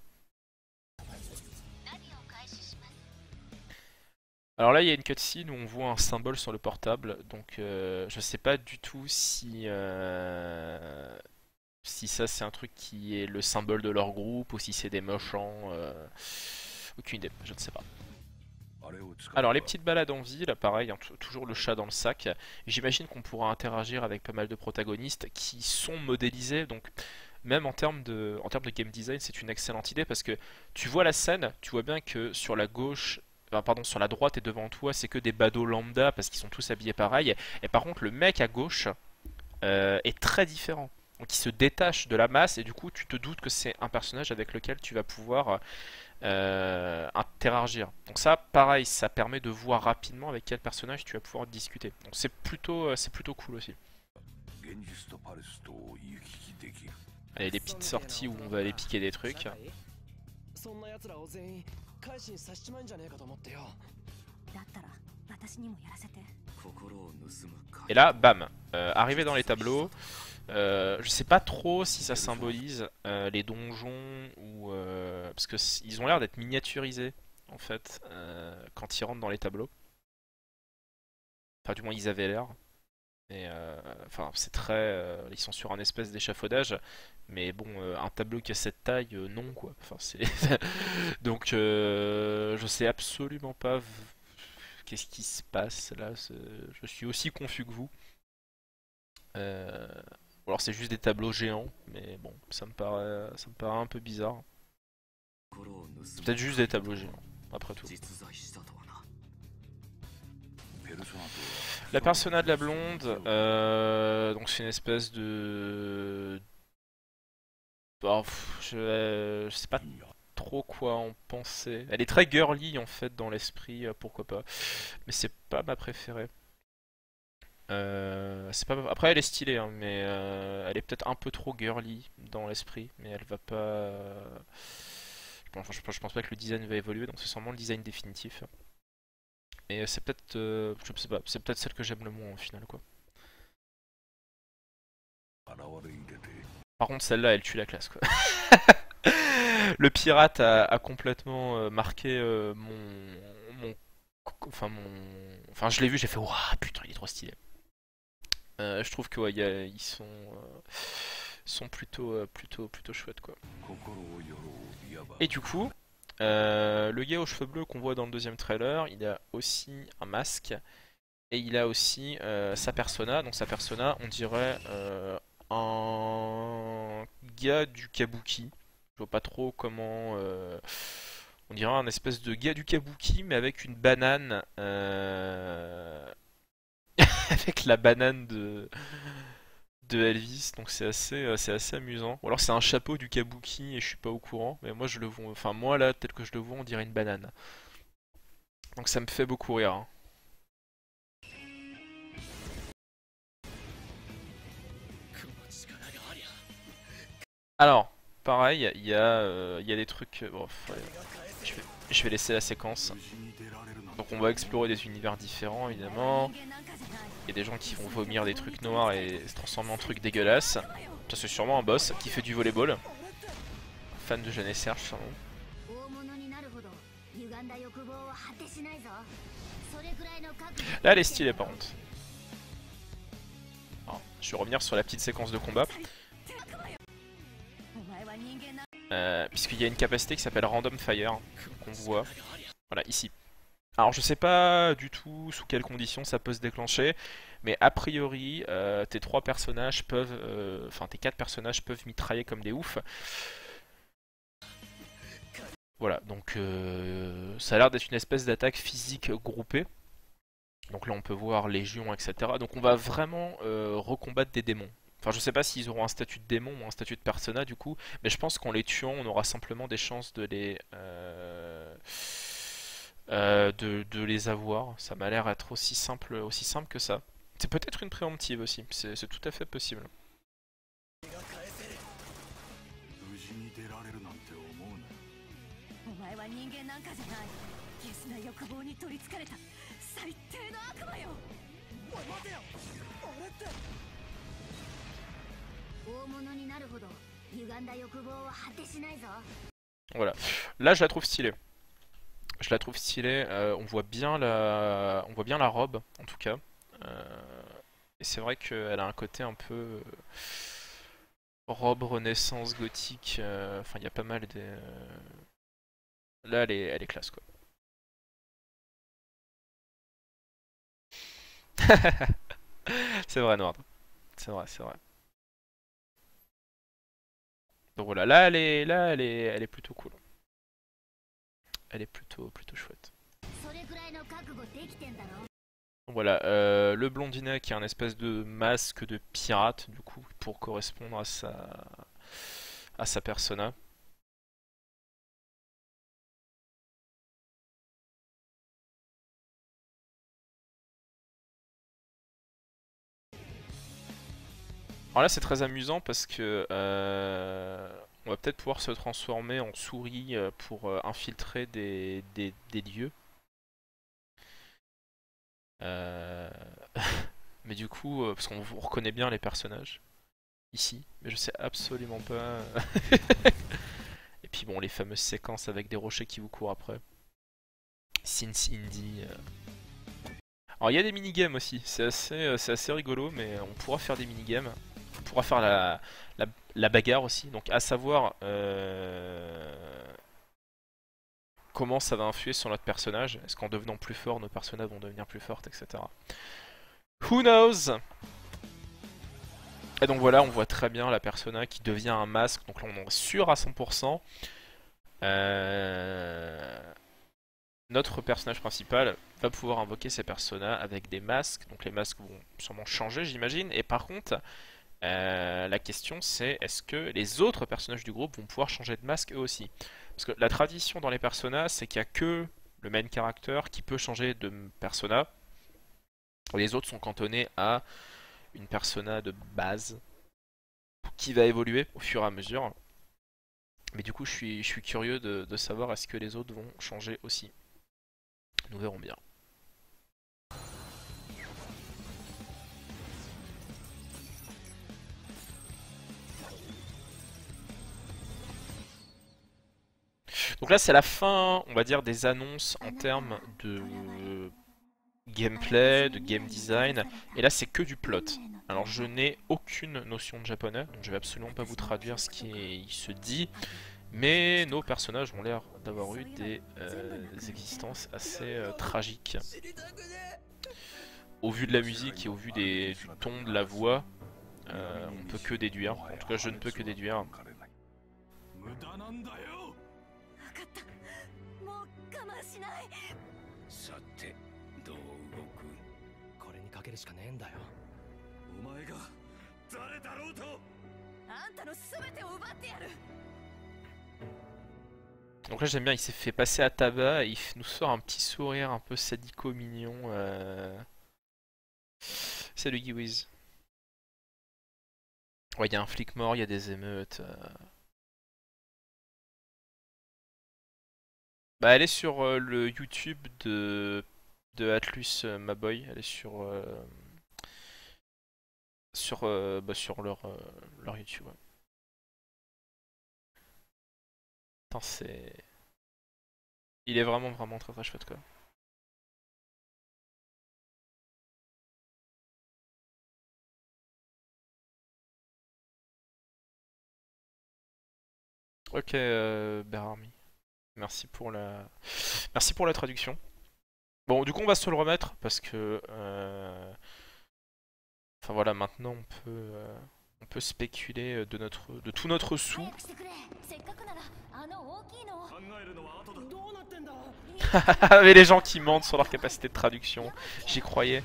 Alors là il y a une cutscene où on voit un symbole sur le portable. Donc je sais pas du tout si ça c'est un truc qui est le symbole de leur groupe ou si c'est des méchants. Aucune idée, je ne sais pas. Alors les petites balades en ville, pareil, hein, toujours le chat dans le sac. J'imagine qu'on pourra interagir avec pas mal de protagonistes qui sont modélisés, donc même en termes de game design, c'est une excellente idée parce que tu vois la scène, tu vois bien que sur la gauche, pardon, sur la droite et devant toi, c'est que des badauds lambda parce qu'ils sont tous habillés pareil. Et par contre, le mec à gauche est très différent. Donc il se détache de la masse et du coup tu te doutes que c'est un personnage avec lequel tu vas pouvoir interagir. Donc ça, pareil, ça permet de voir rapidement avec quel personnage tu vas pouvoir discuter. Donc c'est plutôt cool aussi. Allez, des petites sorties où on va aller piquer des trucs. Et là, bam, arrivé dans les tableaux. Je sais pas trop si ça symbolise les donjons ou parce que ils ont l'air d'être miniaturisés en fait quand ils rentrent dans les tableaux. Enfin du moins ils avaient l'air. Et enfin c'est très, ils sont sur un espèce d'échafaudage, mais bon un tableau qui a cette taille non quoi. Enfin c'est donc je sais absolument pas qu'est-ce qui se passe là. Je suis aussi confus que vous. Ou alors c'est juste des tableaux géants, mais bon, ça me paraît un peu bizarre. C'est peut-être juste des tableaux géants, après tout. La persona de la blonde, donc c'est une espèce de... Oh, je sais pas trop quoi en penser. Elle est très girly en fait dans l'esprit, pourquoi pas. Mais c'est pas ma préférée. Après elle est stylée hein, mais elle est peut-être un peu trop girly dans l'esprit, mais elle va pas. Je pense pas que le design va évoluer, donc c'est sûrement le design définitif. Et c'est peut-être, je sais pas, c'est peut-être celle que j'aime le moins au final quoi. Par contre celle-là elle tue la classe quoi. Le pirate a complètement marqué enfin je l'ai vu, j'ai fait waouh putain il est trop stylé. Je trouve que ouais, ils sont plutôt chouettes quoi. Et du coup, le gars aux cheveux bleus qu'on voit dans le deuxième trailer, il a aussi un masque et il a aussi sa persona. Donc sa persona, on dirait un gars du kabuki. Je vois pas trop comment. On dirait un espèce de gars du kabuki mais avec une banane. avec la banane de Elvis, donc c'est assez amusant. Ou alors c'est un chapeau du kabuki et je suis pas au courant, mais moi je le vois, enfin moi là, tel que je le vois, on dirait une banane. Donc ça me fait beaucoup rire, hein. Alors, pareil, il y a des trucs. Bon, je vais laisser la séquence. Donc on va explorer des univers différents, évidemment. Il y a des gens qui vont vomir des trucs noirs et se transformer en trucs dégueulasses. Ça c'est sûrement un boss qui fait du volleyball. Fan de Jeanne et Serge, sûrement. Là elle est stylée par contre. Alors, je vais revenir sur la petite séquence de combat. Puisqu'il y a une capacité qui s'appelle Random Fire, qu'on voit. Voilà, ici. Alors je sais pas du tout sous quelles conditions ça peut se déclencher, mais a priori tes 3 personnages peuvent, enfin tes 4 personnages peuvent mitrailler comme des oufs. Voilà, donc ça a l'air d'être une espèce d'attaque physique groupée. Donc là on peut voir Légion, etc. Donc on va vraiment recombattre des démons. Enfin je sais pas s'ils auront un statut de démon ou un statut de persona du coup, mais je pense qu'en les tuant on aura simplement des chances de les avoir. Ça m'a l'air être aussi simple que ça. C'est peut-être une préemptive aussi, c'est tout à fait possible. Voilà, là je la trouve stylée. Je la trouve stylée, on voit bien la robe en tout cas. Et c'est vrai qu'elle a un côté un peu robe renaissance gothique. Enfin il y a pas mal des... Là elle est classe quoi. C'est vrai Noir. C'est vrai, c'est vrai. Donc voilà, elle est plutôt cool. Elle est plutôt chouette. Voilà, le blondinet qui a un espèce de masque de pirate, du coup, pour correspondre à sa persona. Alors là, c'est très amusant parce que on va peut-être pouvoir se transformer en souris pour infiltrer des lieux. Mais du coup, parce qu'on reconnaît bien les personnages ici, mais je sais absolument pas. Et puis bon, les fameuses séquences avec des rochers qui vous courent après. Since Indie. Alors il y a des minigames aussi, c'est assez rigolo, mais on pourra faire des minigames. On pourra faire la bagarre aussi, donc à savoir comment ça va influer sur notre personnage. Est-ce qu'en devenant plus fort, nos personnages vont devenir plus fortes, etc. Who knows? Et donc voilà, on voit très bien la persona qui devient un masque, donc là on en est sûr à 100%. Notre personnage principal va pouvoir invoquer ses personas avec des masques, donc les masques vont sûrement changer j'imagine, et par contre la question c'est est-ce que les autres personnages du groupe vont pouvoir changer de masque eux aussi? Parce que la tradition dans les personas c'est qu'il n'y a que le main character qui peut changer de persona, les autres sont cantonnés à une persona de base qui va évoluer au fur et à mesure. Mais du coup je suis curieux de savoir est-ce que les autres vont changer aussi. Nous verrons bien. Donc là c'est la fin, on va dire, des annonces en termes de gameplay, de game design. Et là c'est que du plot. Alors je n'ai aucune notion de japonais, donc je vais absolument pas vous traduire ce qui se dit. Mais nos personnages ont l'air d'avoir eu des existences assez tragiques. Au vu de la musique et au vu du ton de la voix, on peut que déduire. En tout cas, je ne peux que déduire. るしかねえんだよ。お前が誰だろうと。あんたの全てを奪ってやる。 Donc là j'aime bien, il s'est fait passer à tabac et nous sort un petit sourire un peu sadico mignon. Salut Guiwiz. Ouais, il y a un flic mort, il y a des émeutes. Bah elle est sur le YouTube de Atlus Maboy, elle est sur leur YouTube. Ouais. Putain, c'est... Il est vraiment très très chouette quoi. Ok Berarmi. Merci pour la traduction. Bon, du coup, on va se le remettre parce que, enfin voilà, maintenant on peut spéculer de tout notre sou. Avec les gens qui mentent sur leur capacité de traduction, j'y croyais.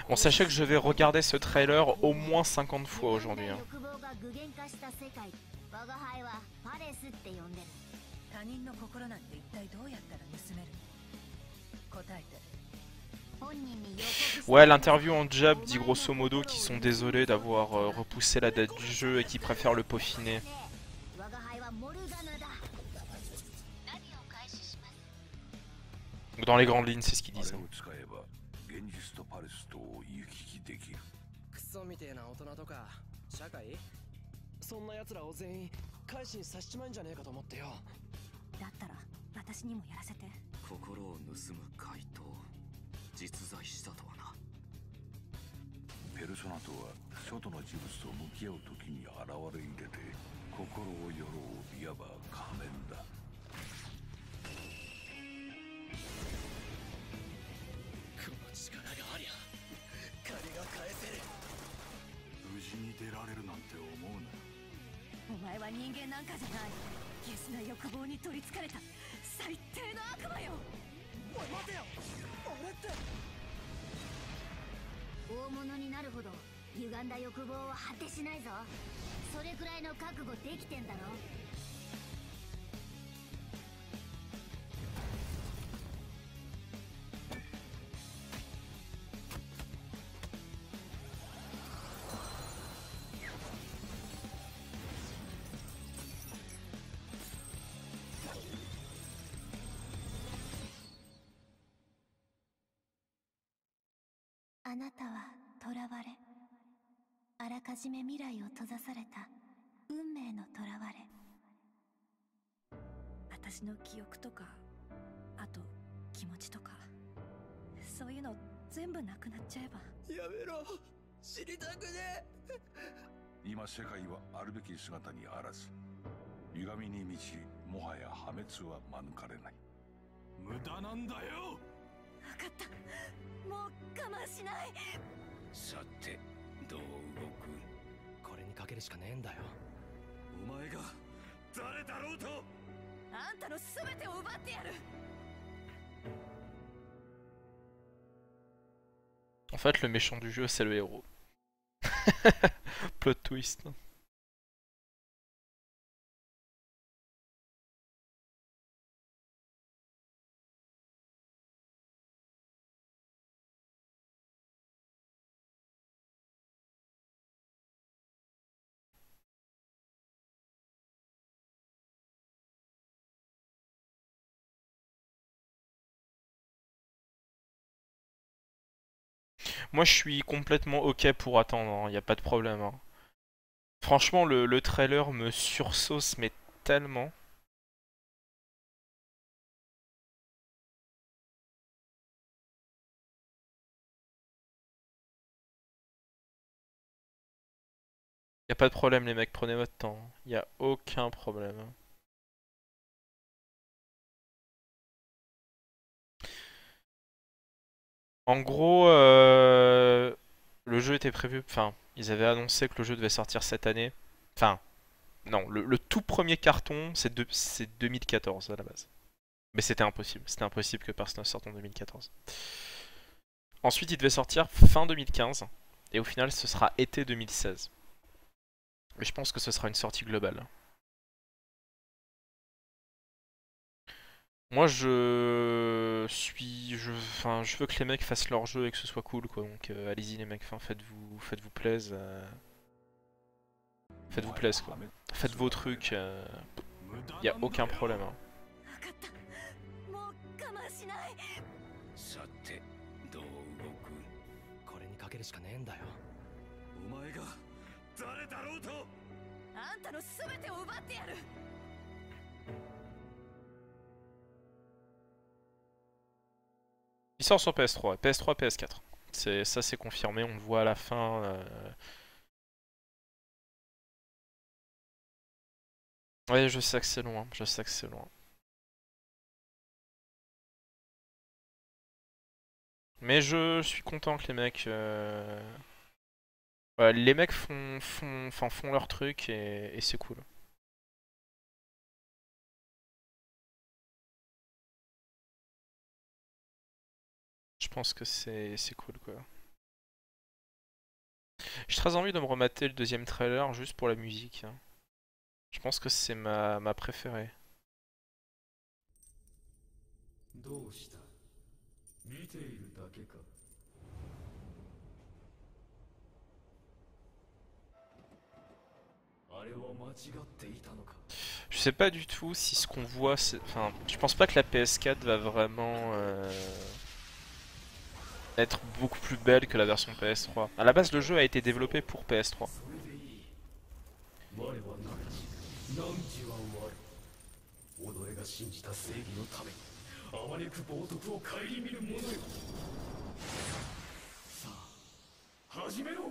Bon, sachez que je vais regarder ce trailer au moins 50 fois aujourd'hui. Hein. Ouais, l'interview en jab dit grosso modo qu'ils sont désolés d'avoir repoussé la date du jeu et qu'ils préfèrent le peaufiner. Dans les grandes lignes, c'est ce qu'ils disent. クソみてえな大人とか社会、そんな奴らを全員改心させちまうんじゃねえかと思ってよ。だったら私にもやらせて。心を盗む怪盗、実在したとはな。ペルソナとは外の事物と向き合う時に現れ入れて心をよろういわば仮面だ。この力がありゃ借りが返せる。無事に出られるなんて思うな。お前は人間なんかじゃない。ゲスな欲望に取りつかれた最低の悪魔よ。おい待てよ、俺って。大物になるほど歪んだ欲望は果てしないぞ。それくらいの覚悟できてんだろ。あなたは囚われ、あらかじめ未来を閉ざされた運命の囚われ。私の記憶とか、あと気持ちとか、そういうの全部なくなっちゃえば。やめろ、知りたくねえ。今世界はあるべき姿にあらず、歪みに満ちもはや破滅は免れない。無駄なんだよ。分かった、もう我慢しない。さてどう動く。これにかけるしかねえんだよ。お前が誰だろうと。あんたの全てを奪ってやる。En fait, le méchant du jeu, c'est le héros. Plot twist. Moi je suis complètement ok pour attendre, il a pas de problème. Hein. Franchement, le trailer me sursauce, mais tellement. Y a pas de problème, les mecs, prenez votre temps. Y a aucun problème. En gros, le jeu était prévu. Enfin, ils avaient annoncé que le jeu devait sortir cette année. Enfin, non, le tout premier carton, c'est 2014 à la base. Mais c'était impossible. C'était impossible que Persona sorte en 2014. Ensuite, il devait sortir fin 2015. Et au final, ce sera été 2016. Mais je pense que ce sera une sortie globale. Moi, enfin, je veux que les mecs fassent leur jeu et que ce soit cool, quoi. Donc, allez-y, les mecs. Enfin, faites-vous plaisir. Faites-vous plaisir, quoi. Faites vos trucs. Y a aucun problème. Hein. さてどう動くこれにかけるしかねえんだよお前が誰だろうとあんたの全てを奪ってやる Il sort sur PS3, PS3, PS4. Ça c'est confirmé, on le voit à la fin. Ouais, je sais que c'est loin, je sais que c'est loin. Mais je suis content que les mecs... Ouais, les mecs font leur truc et c'est cool. Je pense que c'est cool, quoi. J'ai très envie de me remater le deuxième trailer juste pour la musique. Hein. Je pense que c'est ma préférée. どうした見ているだけかあれは間違っていたのか Je sais pas du tout si ce qu'on voit, enfin, je pense pas que la PS4 va vraiment être beaucoup plus belle que la version PS3. À la base, le jeu a été développé pour PS3. 我は何時は終わる己が信じた正義のためにあまねく冒涜を顧みる者よさあ始めろ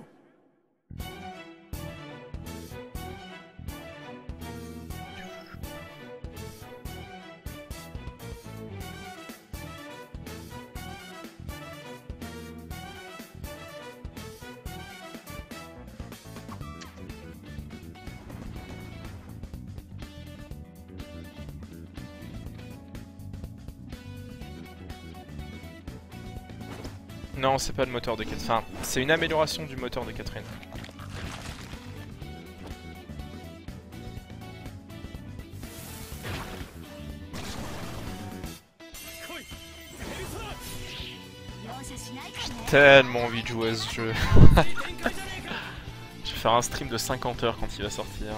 Non, c'est pas le moteur de Catherine. Enfin, c'est une amélioration du moteur de Catherine. J'ai tellement envie de jouer à ce jeu. Je vais faire un stream de 50 heures quand il va sortir.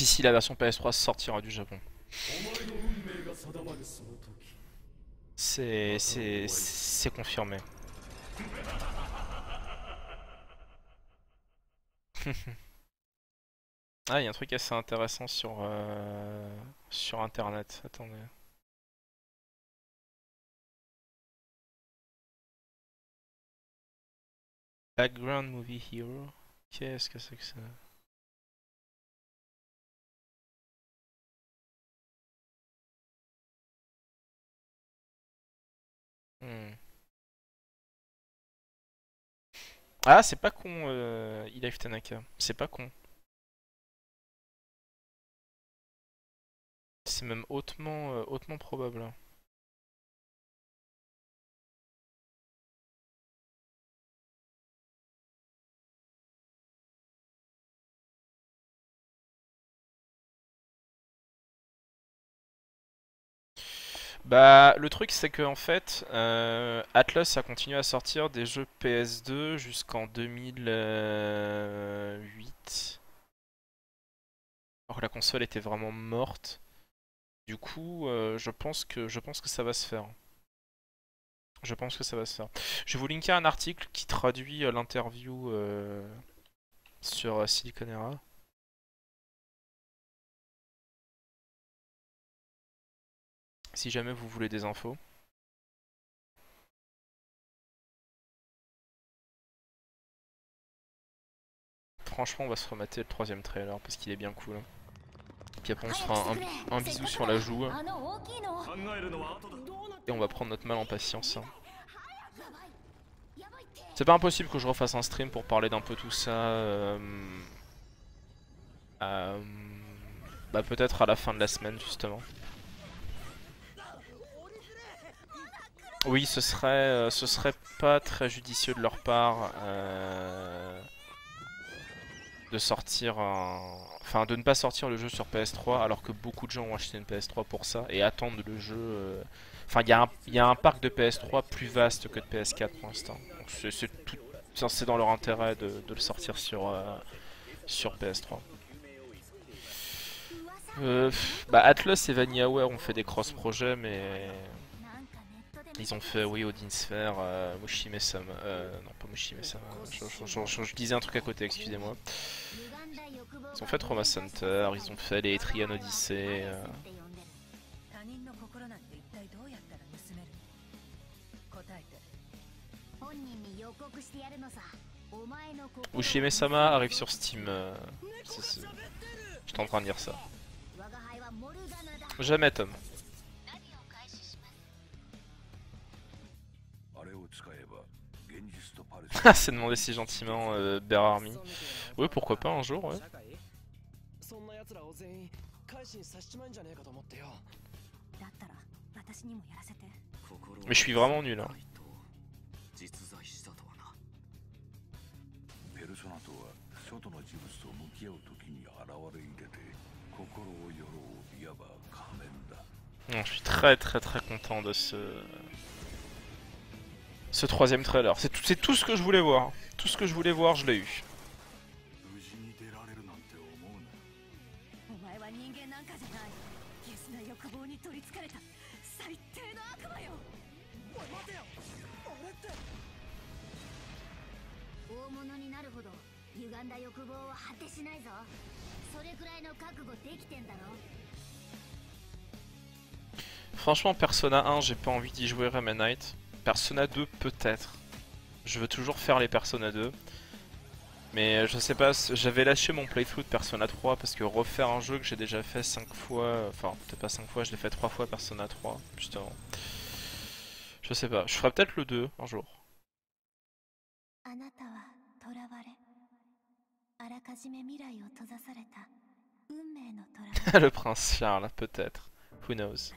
Si la version PS3 sortira du Japon. C'est confirmé. Ah, il y a un truc assez intéressant sur internet. Attendez. Background Movie Hero. Qu'est-ce que c'est que ça? Ah, c'est pas con, Ilaiv Tanaka. C'est pas con. C'est même hautement probable. Bah, le truc c'est que en fait, Atlus a continué à sortir des jeux PS2 jusqu'en 2008. Alors que la console était vraiment morte. Du coup, je pense que ça va se faire. Je pense que ça va se faire. Je vais vous linker un article qui traduit l'interview sur Siliconera. Si jamais vous voulez des infos. Franchement, on va se remater le troisième trailer parce qu'il est bien cool. Puis après, on se fera un bisou sur la joue. Et on va prendre notre mal en patience. C'est pas impossible que je refasse un stream pour parler d'un peu tout ça. Bah peut-être à la fin de la semaine justement. Oui, ce serait pas très judicieux de leur part de sortir enfin de ne pas sortir le jeu sur PS3 alors que beaucoup de gens ont acheté une PS3 pour ça et attendent le jeu. Enfin, il y a un parc de PS3 plus vaste que de PS4 pour l'instant. Donc c'est dans leur intérêt de le sortir sur PS3. Bah Atlus et VanillaWare ont fait des cross-projets, mais ils ont fait, oui, Odin Sphere, Mushime-sama, non pas Mushime-sama, je disais un truc à côté, excusez-moi. Ils ont fait Trauma Center, ils ont fait les Trian Odyssey. Mushime-sama arrive sur Steam. J'étais en train de dire ça. Jamais, Tom. Ah, c'est demandé si gentiment, Bear Army. Oui, pourquoi pas un jour, ouais. Mais je suis vraiment nul, hein. Non, je suis très content de ce troisième trailer. C'est tout ce que je voulais voir. Tout ce que je voulais voir, je l'ai eu. Franchement, Persona 1, j'ai pas envie d'y jouer Rayman Knight. Persona 2, peut-être. Je veux toujours faire les Persona 2. Mais je sais pas, j'avais lâché mon playthrough de Persona 3 parce que refaire un jeu que j'ai déjà fait 5 fois, enfin peut-être pas 5 fois, je l'ai fait 3 fois Persona 3, justement. Je sais pas, je ferai peut-être le 2 un jour. Le prince Charles, peut-être. Who knows?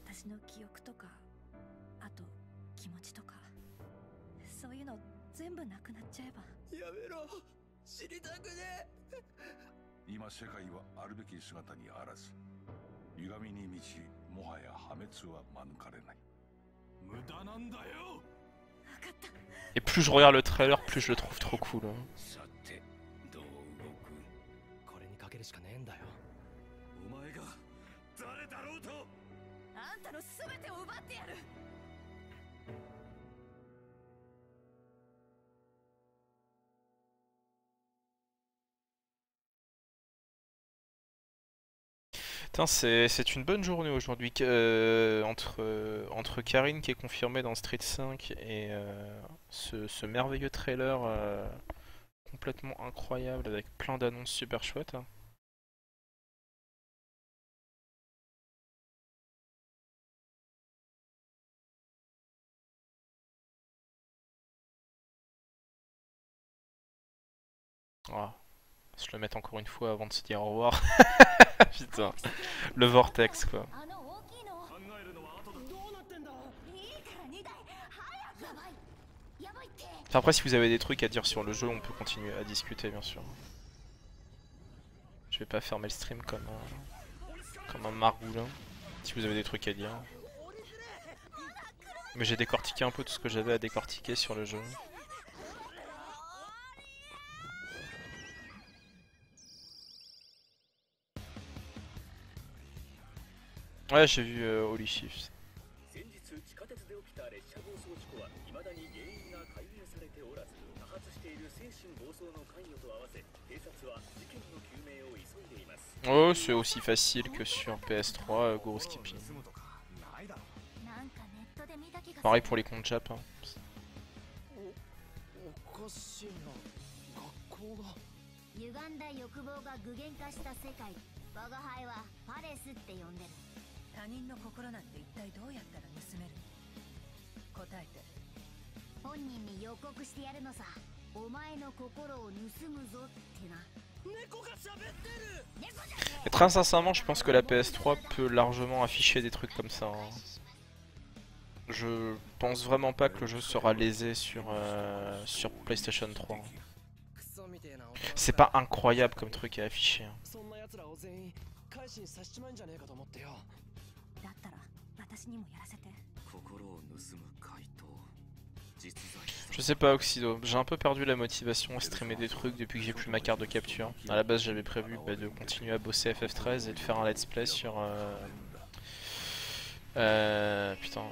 Et plus je regarde le trailer, plus je le trouve trop cool. Hein. Putain, c'est une bonne journée aujourd'hui entre Karine qui est confirmée dans Street 5 et ce merveilleux trailer complètement incroyable avec plein d'annonces super chouettes. Hein. Ah, je le mette encore une fois avant de se dire au revoir. Putain, le vortex quoi. Après, si vous avez des trucs à dire sur le jeu, on peut continuer à discuter bien sûr. Je vais pas fermer le stream comme un margoulin. Si vous avez des trucs à dire. Mais j'ai décortiqué un peu tout ce que j'avais à décortiquer sur le jeu. Ouais, j'ai vu Holy Shift. Oh, c'est aussi facile que sur PS3, Goro Skipping. Pareil pour les comptes Jap. Hein. Et très sincèrement, je pense que la PS3 peut largement afficher des trucs comme ça. Hein. Je pense vraiment pas que le jeu sera lésé sur PlayStation 3. C'est pas incroyable comme truc à afficher. Hein. Je sais pas Oxido, j'ai un peu perdu la motivation à streamer des trucs depuis que j'ai plus ma carte de capture. À la base j'avais prévu de continuer à bosser FF13 et de faire un let's play sur... putain,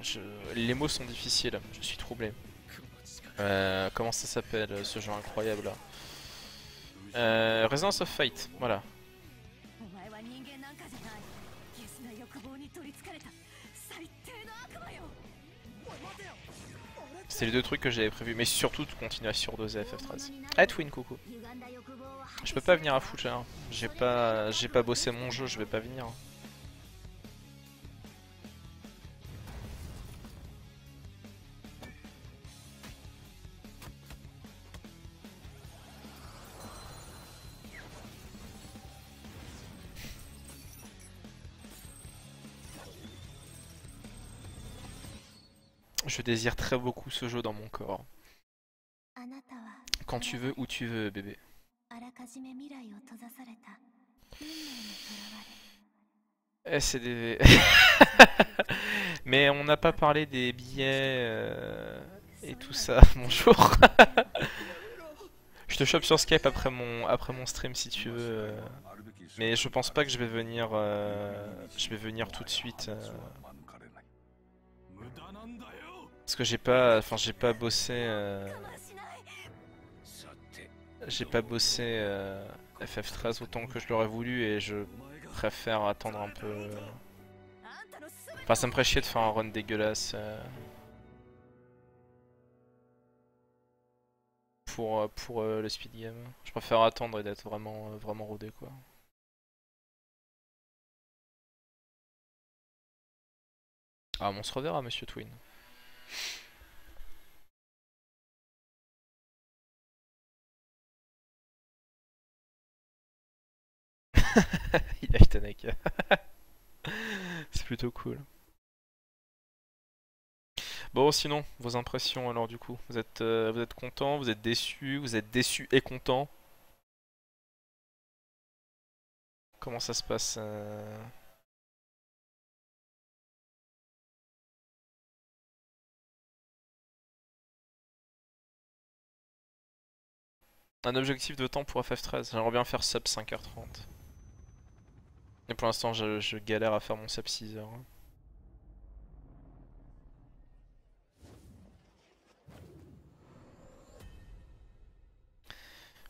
les mots sont difficiles, je suis troublé. Comment ça s'appelle ce jeu incroyable là Resonance of Fate, voilà. C'est les deux trucs que j'avais prévu, mais surtout de continuer à surdoser FF13. Ah Twin, coucou. Je peux pas venir à Fougère, j'ai pas bossé mon jeu, je vais pas venir. Je désire très beaucoup ce jeu dans mon corps. Quand tu veux, où tu veux, bébé. SCDV. Mais on n'a pas parlé des billets et tout ça. Bonjour. Je te chope sur Skype après mon stream si tu veux. Mais je pense pas que je vais venir tout de suite. Parce que j'ai pas bossé FF13 autant que je l'aurais voulu et je préfère attendre un peu. Enfin ça me ferait chier de faire un run dégueulasse pour le speed game. Je préfère attendre et d'être vraiment rodé quoi. Ah on se reverra monsieur Twin. Il a Itanek. C'est plutôt cool. Bon sinon, vos impressions alors du coup, vous êtes content, vous êtes déçu et content. Comment ça se passe Un objectif de temps pour FF13, j'aimerais bien faire sub 5h30. Et pour l'instant je galère à faire mon sub 6h.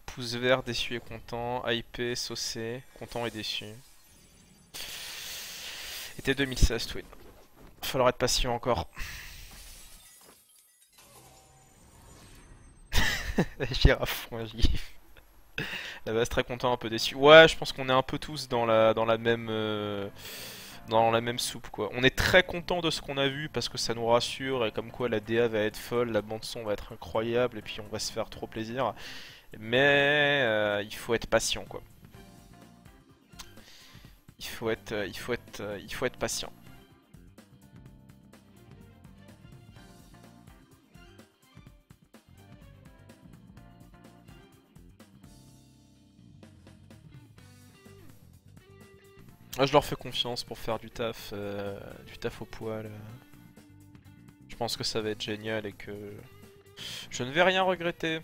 Pouce vert, déçu et content, hypé, saucé, content et déçu. Été 2016 Twin. Il va falloir être patient encore. Girafe, un gif. La base très content, un peu déçu. Ouais, je pense qu'on est un peu tous dans la même soupe quoi. On est très content de ce qu'on a vu parce que ça nous rassure et comme quoi la DA va être folle, la bande son va être incroyable et puis on va se faire trop plaisir. Mais il faut être patient quoi. Il faut être patient. Je leur fais confiance pour faire du taf au poil. Je pense que ça va être génial et que je ne vais rien regretter. De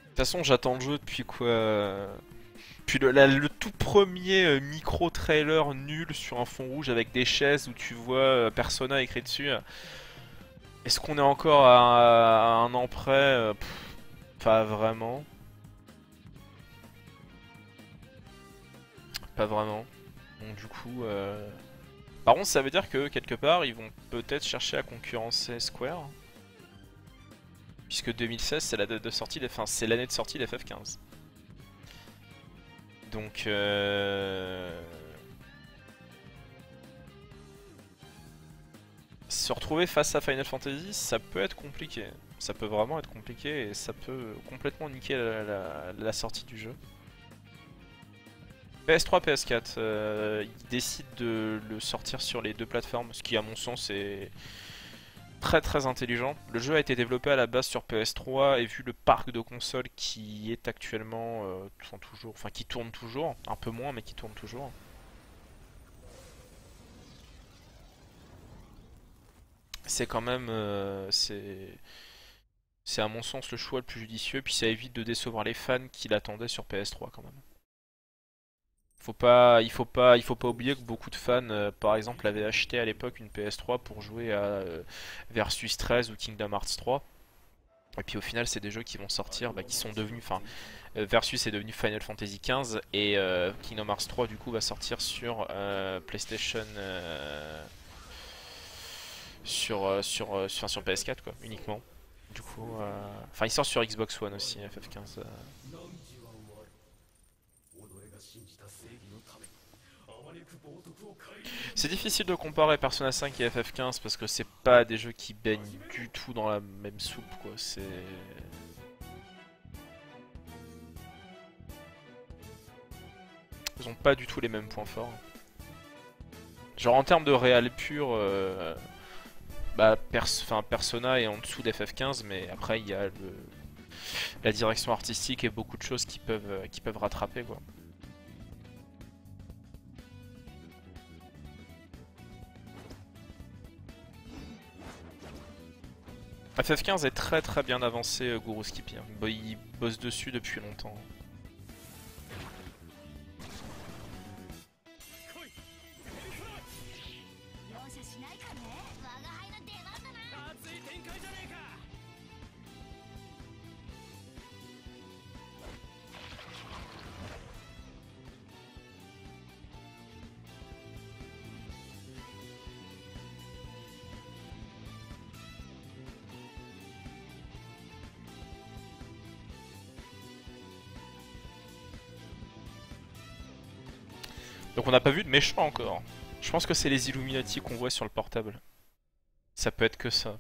toute façon, j'attends le jeu depuis quoi? Puis le tout premier micro-trailer nul sur un fond rouge avec des chaises où tu vois Persona écrit dessus. Est-ce qu'on est encore à un an près? Pas vraiment. Pas vraiment. Donc du coup... Par contre, ça veut dire que quelque part, ils vont peut-être chercher à concurrencer Square. Puisque 2016, c'est la date de sortie, enfin, c'est l'année de sortie d'FF15. Donc, se retrouver face à Final Fantasy, ça peut être compliqué. Ça peut vraiment être compliqué et ça peut complètement niquer la sortie du jeu. PS3, PS4, ils décident de le sortir sur les deux plateformes, ce qui à mon sens est très intelligent. Le jeu a été développé à la base sur PS3 et vu le parc de consoles qui est actuellement, qui tourne toujours, un peu moins mais qui tourne toujours. C'est quand même, c'est à mon sens le choix le plus judicieux, puis ça évite de décevoir les fans qui l'attendaient sur PS3 quand même. Il faut pas oublier que beaucoup de fans, par exemple, avaient acheté à l'époque une PS3 pour jouer à Versus 13 ou Kingdom Hearts 3. Et puis au final, c'est des jeux qui vont sortir, qui sont devenus, Versus est devenu Final Fantasy XV et Kingdom Hearts 3 du coup va sortir sur PlayStation, sur PS4 quoi, uniquement. Du coup, il sort sur Xbox One aussi, FF15. C'est difficile de comparer Persona 5 et FF15 parce que c'est pas des jeux qui baignent du tout dans la même soupe quoi, ils ont pas du tout les mêmes points forts. Genre en termes de réal pur, Persona est en dessous d'FF15 mais après il y a la direction artistique et beaucoup de choses qui peuvent rattraper quoi. FF15 est très bien avancé, Guru Skippy. Il bosse dessus depuis longtemps. Donc on n'a pas vu de méchant encore. Je pense que c'est les Illuminati qu'on voit sur le portable. Ça peut être que ça.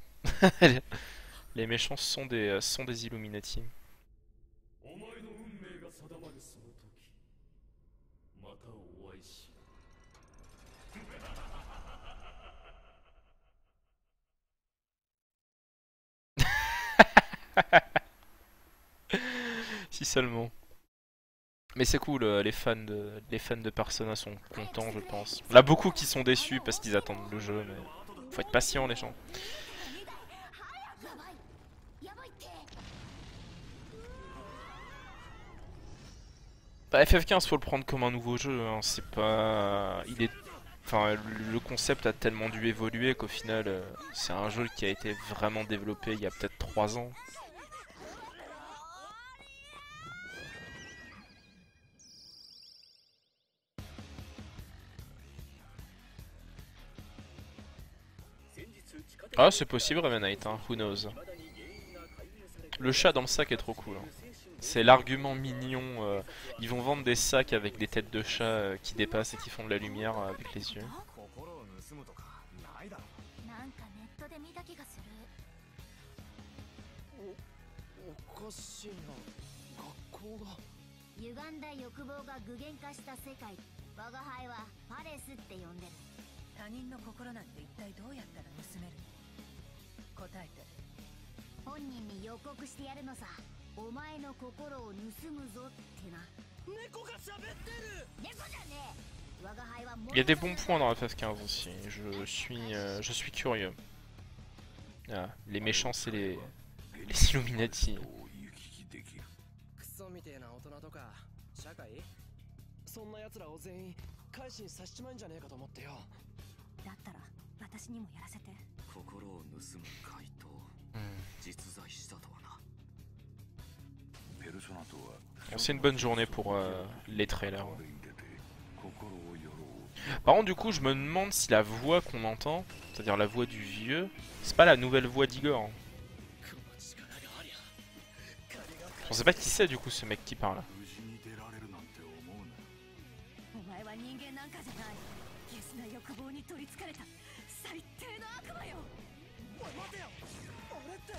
Les méchants sont des Illuminati. Si seulement. Mais c'est cool, les fans de Persona sont contents, je pense. Il y en a beaucoup qui sont déçus parce qu'ils attendent le jeu, mais faut être patient les gens. FF15 faut le prendre comme un nouveau jeu, hein. C'est pas... le concept a tellement dû évoluer qu'au final, c'est un jeu qui a été vraiment développé il y a peut-être 3 ans. Ah, c'est possible, Ravenite, hein, who knows. Le chat dans le sac est trop cool. Hein. C'est l'argument mignon. Ils vont vendre des sacs avec des têtes de chat qui dépassent et qui font de la lumière avec les yeux. Il y a des bons points dans la phase 15 aussi, je suis curieux. Ah, les méchants c'est les Illuminati. クソみてえな大人とか社会そんな奴らを全員改心させちまうんじゃねえかと思ってよ。だったら私にもやらせて。心を盗む怪盗、実在したとはな。ペルソナとは C'est une bonne journée pour les trailers. Par contre, du coup, je me demande si la voix qu'on entend, c'est-à-dire la voix du vieux, c'est pas la nouvelle voix d'Igor. On sait pas qui c'est, du coup, ce mec qui parle. お前は人間なんかじゃない。ゲスな欲望に取りつかれた最低の悪魔よ。おい待てよ。俺って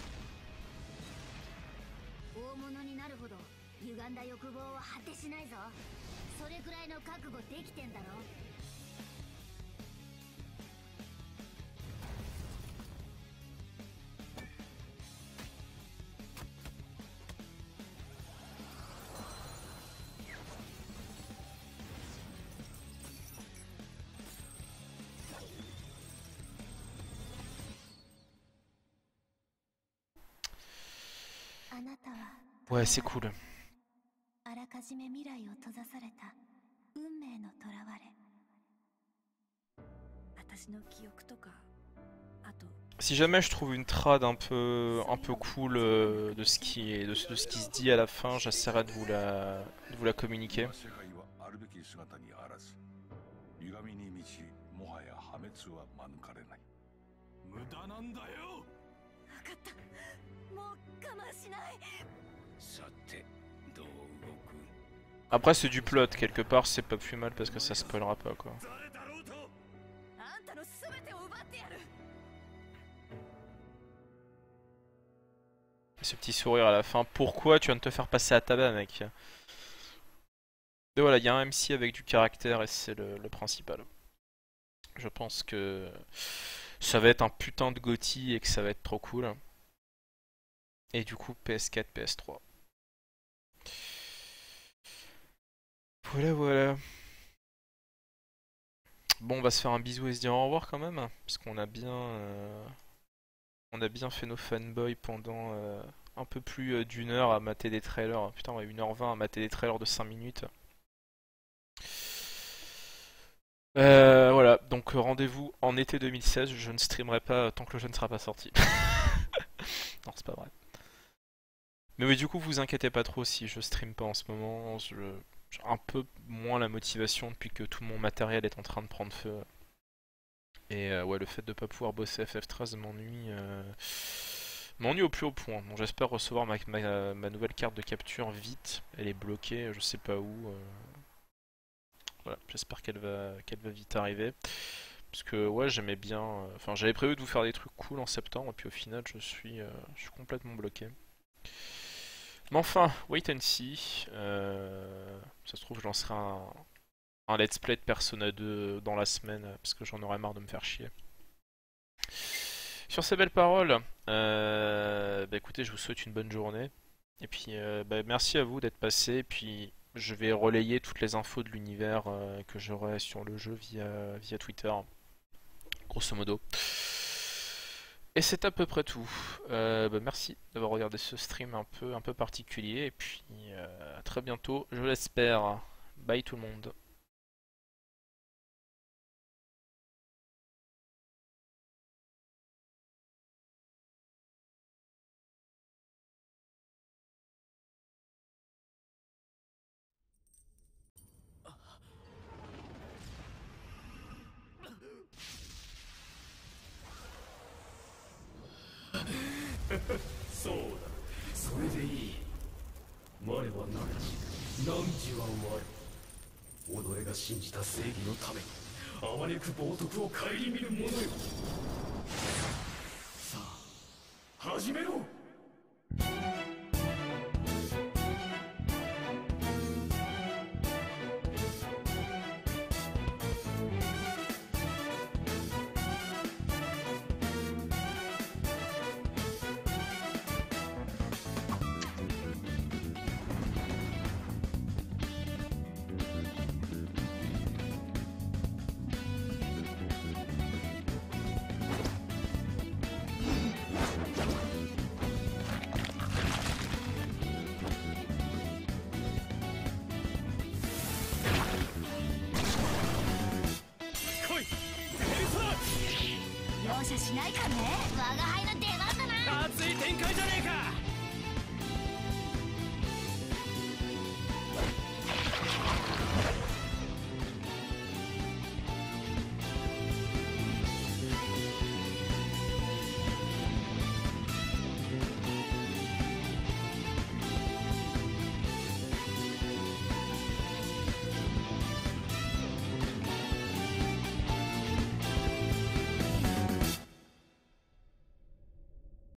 大物になるほど歪んだ欲望は果てしないぞ。それぐらいの覚悟できてんだろ。Ouais, c'est cool. あらかじめ未来を閉ざされた運命の囚われ。私の記憶とか、あと Si jamais je trouve une trad un peu cool de ce qui se dit à la fin, j'essaierai de vous la communiquer. 世界はあるべき姿にあらず、歪みに満ち、もはや破滅は免れない。無駄なんだよ。分かった。もう我慢しない。さてどう動く。 Après, c'est du plot quelque part, c'est pas plus mal parce que ça spoilera pas quoi. 誰だろうと。あんたの全てを奪ってやる。 Ce petit sourire à la fin. Pourquoi tu viens de te faire passer à tabac, mec? Et voilà, il y a un MC avec du caractère et c'est le principal. Je pense que ça va être un putain de GOTY et que ça va être trop cool. Et du coup, PS4, PS3. Voilà, voilà. Bon, on va se faire un bisou et se dire au revoir quand même. Parce qu'on a bien... On a bien fait nos fanboys pendant un peu plus d'une heure à mater des trailers. Putain, ouais, 1h20 à mater des trailers de 5 minutes. Voilà, donc rendez-vous en été 2016. Je ne streamerai pas tant que le jeu ne sera pas sorti. Non, c'est pas vrai. Mais oui, du coup, vous inquiétez pas trop si je stream pas en ce moment. J'ai un peu moins la motivation depuis que tout mon matériel est en train de prendre feu. Et ouais, le fait de pas pouvoir bosser FF13 m'ennuie au plus haut point. Bon, j'espère recevoir ma nouvelle carte de capture vite. Elle est bloquée, je sais pas où. Voilà, j'espère qu'elle va vite arriver. Parce que ouais, j'aimais bien. Enfin, j'avais prévu de vous faire des trucs cool en septembre, et puis au final, je suis complètement bloqué. Mais enfin, wait and see. Ça se trouve, je lancerai un let's play de Persona 2 dans la semaine parce que j'en aurais marre de me faire chier. Sur ces belles paroles, bah écoutez, je vous souhaite une bonne journée. Et puis bah merci à vous d'être passé. Et puis je vais relayer toutes les infos de l'univers que j'aurai sur le jeu via Twitter. Grosso modo. Et c'est à peu près tout. Bah merci d'avoir regardé ce stream un peu particulier. Et puis à très bientôt, je l'espère. Bye tout le monde.そうだ、それでいい。我は何時は我。己が信じた正義のためにあまねく冒涜を顧みる者よ。さあ始めろ。しないかね。我が輩の出番だな。熱い展開じゃねえか。